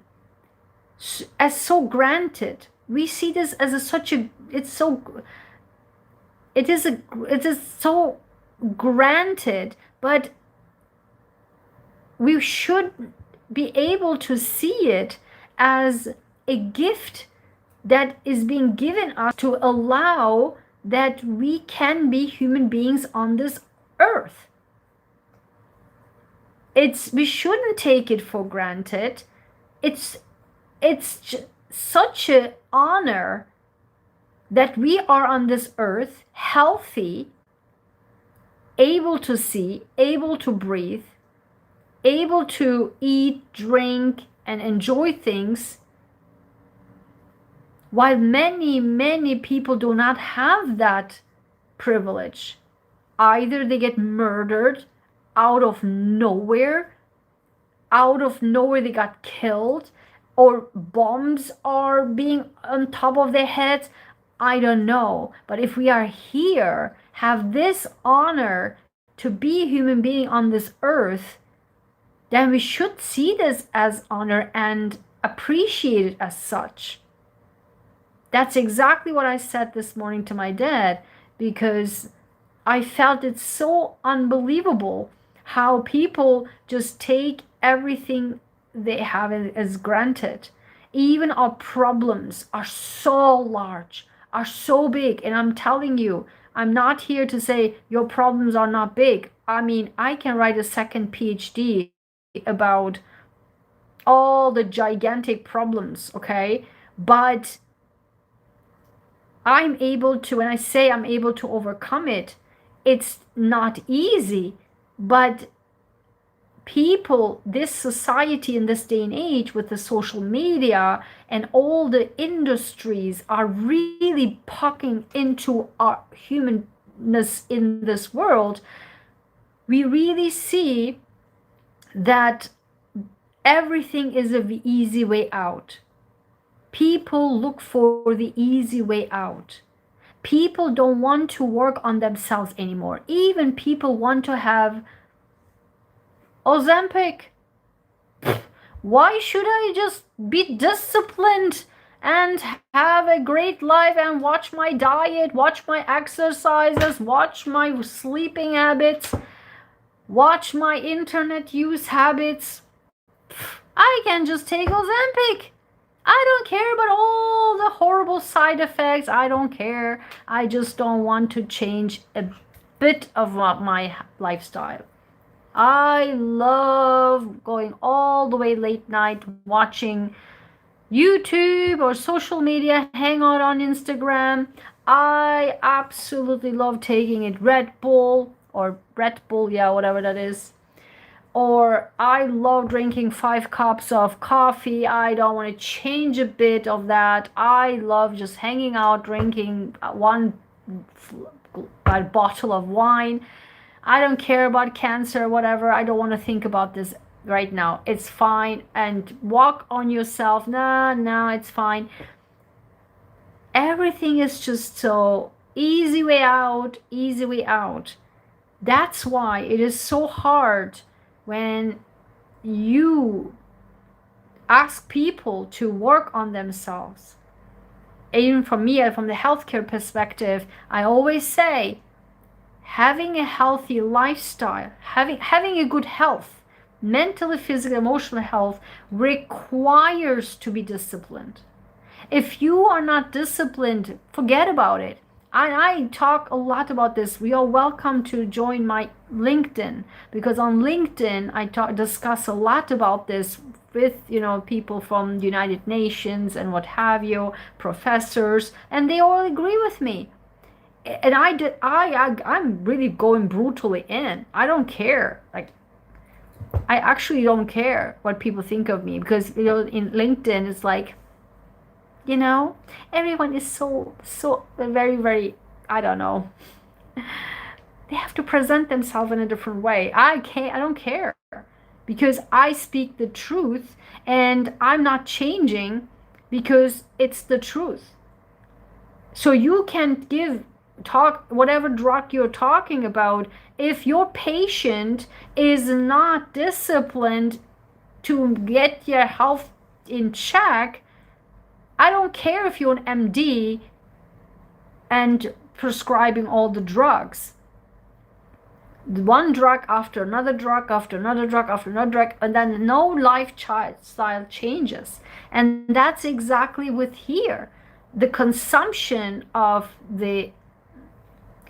as so granted. We see this as it is so granted, but we should be able to see it as a gift that is being given us to allow that we can be human beings on this earth. We shouldn't take it for granted. It's such an honor that we are on this earth healthy, able to see, able to breathe, able to eat, drink, and enjoy things, while many people do not have that privilege. Either they get murdered out of nowhere they got killed, or bombs are being on top of their heads. I don't know. But if we are here, have this honor to be a human being on this earth, then we should see this as honor and appreciate it as such. That's exactly what I said this morning to my dad, because I felt it's so unbelievable how people just take everything they have as granted. Even our problems are so large, are so big. And I'm telling you, I'm not here to say your problems are not big. I mean, I can write a second PhD about all the gigantic problems, okay? But I'm able to, when I say I'm able to overcome it, it's not easy, but people, this society in this day and age with the social media and all the industries are really pucking into our humanness in this world. We really see that everything is an easy way out. People look for the easy way out. People don't want to work on themselves anymore. Even people want to have Ozempic. Why should I just be disciplined and have a great life and watch my diet, watch my exercises, watch my sleeping habits, watch my internet use habits? I can just take Ozempic. I don't care about all the horrible side effects. I don't care. I just don't want to change a bit of my lifestyle. I love going all the way late night watching YouTube or social media, hang out on Instagram. I absolutely love taking it Red Bull, yeah, whatever that is. Or I love drinking 5 cups of coffee. I don't want to change a bit of that. I love just hanging out, drinking one bottle of wine. I don't care about cancer, whatever. I don't want to think about this right now. It's fine. And walk on yourself. No, it's fine. Everything is just so easy way out, easy way out. That's why it is so hard when you ask people to work on themselves. Even from me, from the healthcare perspective, I always say, having a healthy lifestyle, having a good health, mentally, physically, emotional health, requires to be disciplined. If you are not disciplined, forget about it. I talk a lot about this. We are welcome to join my LinkedIn, because on LinkedIn I discuss a lot about this with people from the United Nations and what have you, professors, and they all agree with me. And I'm really going brutally in. I don't care. Like, I actually don't care what people think of me, because in LinkedIn it's like, everyone is so very, very, I don't know. They have to present themselves in a different way. I don't care, because I speak the truth and I'm not changing because it's the truth. So you can talk whatever drug you're talking about. If your patient is not disciplined to get your health in check, I don't care if you're an MD and prescribing all the drugs. One drug after another drug after another drug after another drug, and then no lifestyle changes. And that's exactly with here. The consumption of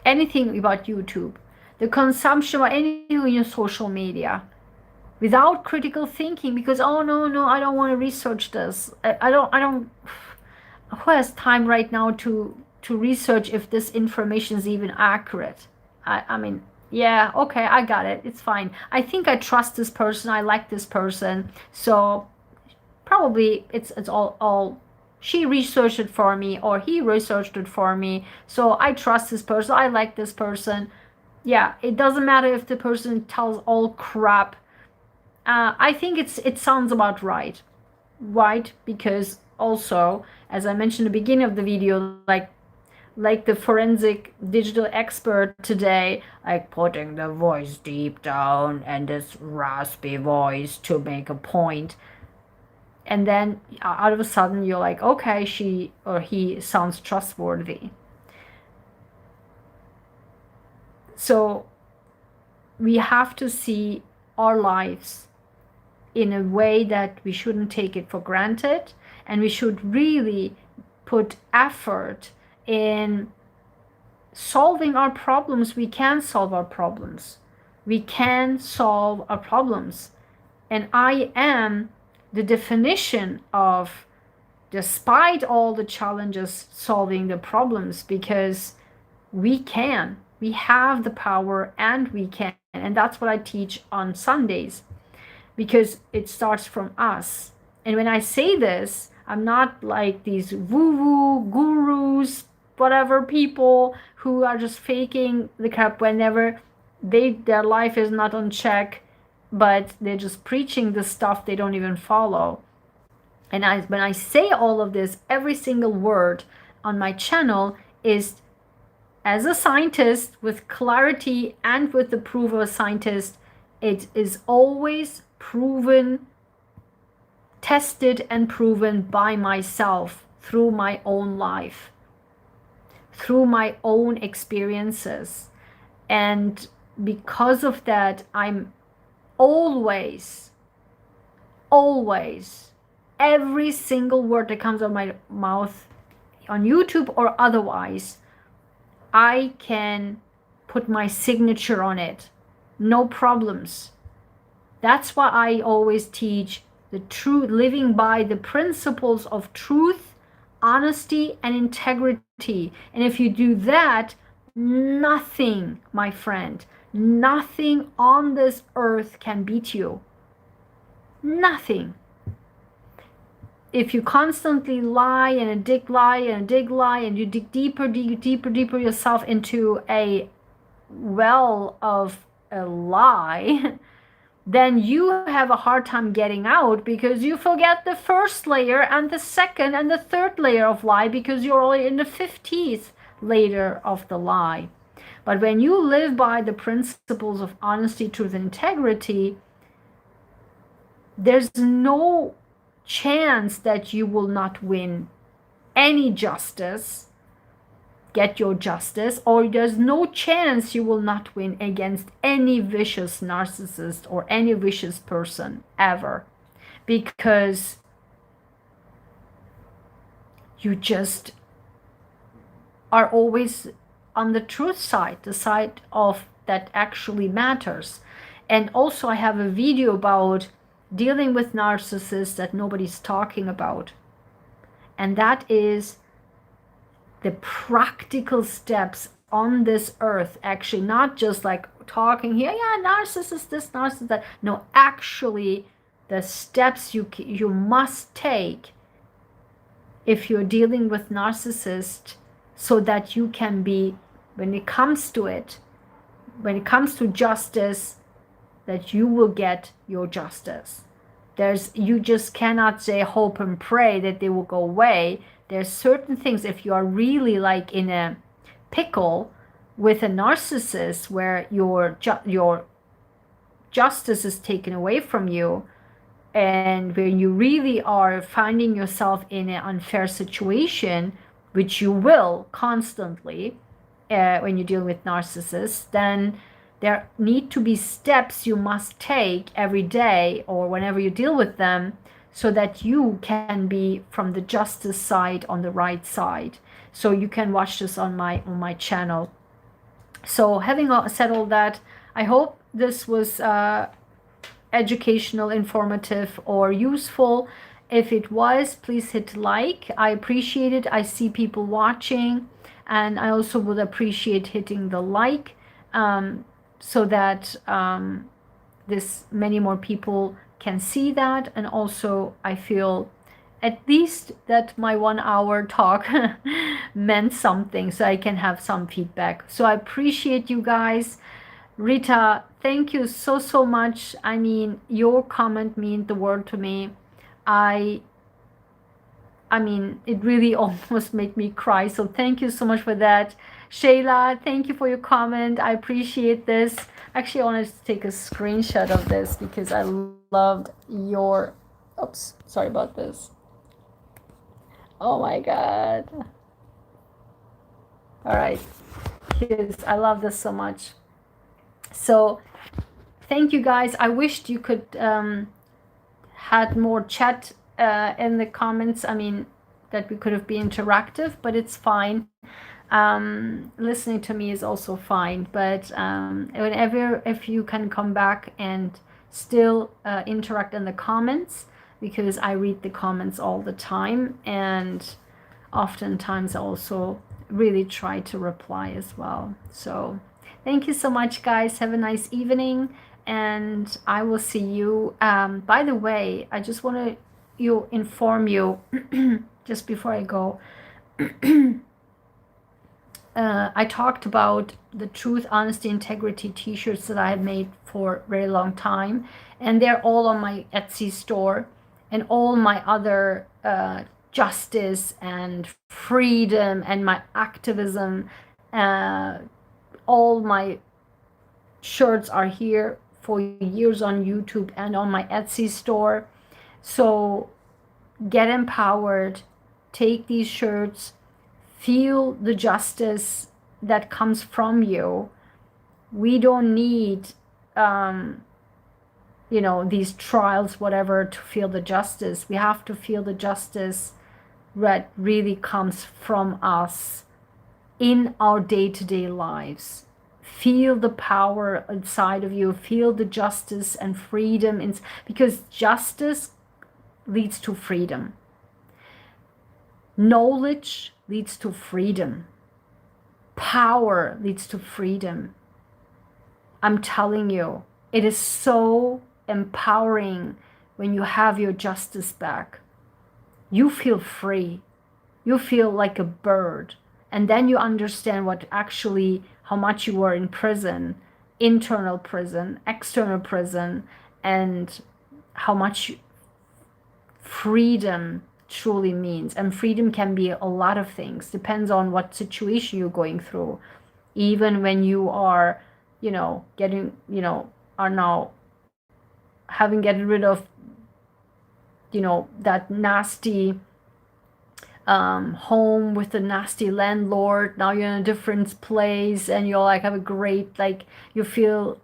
anything about YouTube, the consumption of anything on your social media, without critical thinking, because no, I don't want to research this. I don't. Who has time right now to to research if this information is even accurate. I mean, yeah, okay, I got it. It's fine. I think I trust this person. I like this person. So probably it's all she researched it for me or he researched it for me. So I trust this person. I like this person. Yeah, it doesn't matter if the person tells all crap. I think it sounds about right. Right? Because also, as I mentioned at the beginning of the video, like the forensic digital expert today, like putting the voice deep down and this raspy voice to make a point. And then out of a sudden you're like, okay, she or he sounds trustworthy. So we have to see our lives in a way that we shouldn't take it for granted, and we should really put effort in solving our problems. We can solve our problems. We can solve our problems. And I am the definition of, despite all the challenges, solving the problems, because we can. We have the power and we can. And that's what I teach on Sundays, because it starts from us. And when I say this, I'm not like these woo-woo gurus, whatever people who are just faking the crap whenever their life is not on check, but they're just preaching the stuff they don't even follow. And when I say all of this, every single word on my channel is, as a scientist with clarity and with the proof of a scientist, it is always proven, tested and proven by myself through my own life, through my own experiences. And because of that, I'm always, every single word that comes out of my mouth on YouTube or otherwise, I can put my signature on it. No problems. That's why I always teach the truth, living by the principles of truth, honesty, and integrity. And if you do that, nothing, my friend, nothing on this earth can beat you. Nothing. If you constantly lie and dig lie and dig lie, and you dig deeper yourself into a well of a lie, then you have a hard time getting out, because you forget the first layer and the second and the third layer of lie, because you're only in the 50th layer of the lie. But when you live by the principles of honesty, truth, and integrity, there's no chance that you will not win any justice, get your justice, or there's no chance you will not win against any vicious narcissist or any vicious person ever, because you just are always on the truth side, the side of that actually matters. And also I have a video about dealing with narcissists that nobody's talking about, and that is the practical steps on this earth, actually, not just like talking here, yeah, narcissist this, narcissist that. No, actually the steps you must take if you're dealing with narcissist, so that you can be, when it comes to it, when it comes to justice, that you will get your justice. You just cannot say hope and pray that they will go away. There's certain things, if you are really like in a pickle with a narcissist where your justice is taken away from you, and when you really are finding yourself in an unfair situation, which you will constantly when you deal with narcissists, then there need to be steps you must take every day or whenever you deal with them, so that you can be from the justice side, on the right side. So you can watch this on my channel. So having said all that, I hope this was educational, informative, or useful. If it was, please hit like. I appreciate it. I see people watching. And I also would appreciate hitting the like, so that this many more people can see that. And also I feel at least that my 1 hour talk meant something, so I can have some feedback. So I appreciate you guys. Rita, thank you so much. I mean, your comment means the world to me. I mean, it really almost made me cry. So thank you so much for that. Shayla, thank you for your comment. I appreciate this. Actually, I wanted to take a screenshot of this because I loved your, oops, sorry about this. Oh my God. All right. I love this so much. So thank you guys. I wished you could had more chat in the comments. I mean, that we could have been interactive, but it's fine. Listening to me is also fine, but whenever, if you can come back and still interact in the comments, because I read the comments all the time, and oftentimes also really try to reply as well. So thank you so much, guys. Have a nice evening, and I will see you. By the way, I just want to inform you just before I go. I talked about the truth, honesty, integrity t-shirts that I had made for a very long time, and they're all on my Etsy store, and all my other justice and freedom and my activism, all my shirts are here for years on YouTube and on my Etsy store. So get empowered, take these shirts, feel the justice that comes from you. We don't need these trials, whatever, to feel the justice. We have to feel the justice that really comes from us in our day-to-day lives. Feel the power inside of you. Feel the justice and freedom, because justice leads to freedom. Knowledge leads to freedom. Power leads to freedom. I'm telling you, it is so empowering when you have your justice back. You feel free. You feel like a bird. And then you understand how much you were in prison, internal prison, external prison, and how much freedom truly means. And freedom can be a lot of things, depends on what situation you're going through. Even when you are, are now getting rid of, that nasty home with the nasty landlord. Now you're in a different place, and you're like, have a great, you feel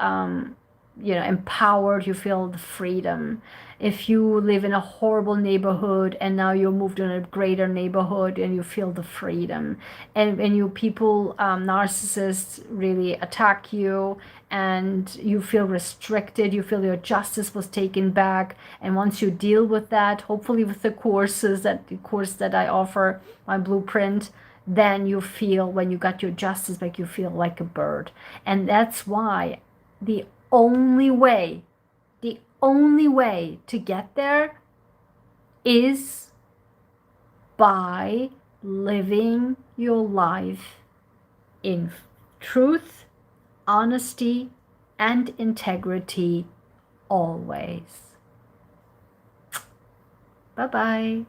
empowered, you feel the freedom. If you live in a horrible neighborhood and now you moved in a greater neighborhood, and you feel the freedom. And when narcissists really attack you, and you feel restricted, you feel your justice was taken back. And once you deal with that, hopefully with the course that I offer, my blueprint, then you feel, when you got your justice back, you feel like a bird. And that's why the only way to get there is by living your life in truth, honesty, and integrity always. Bye-bye.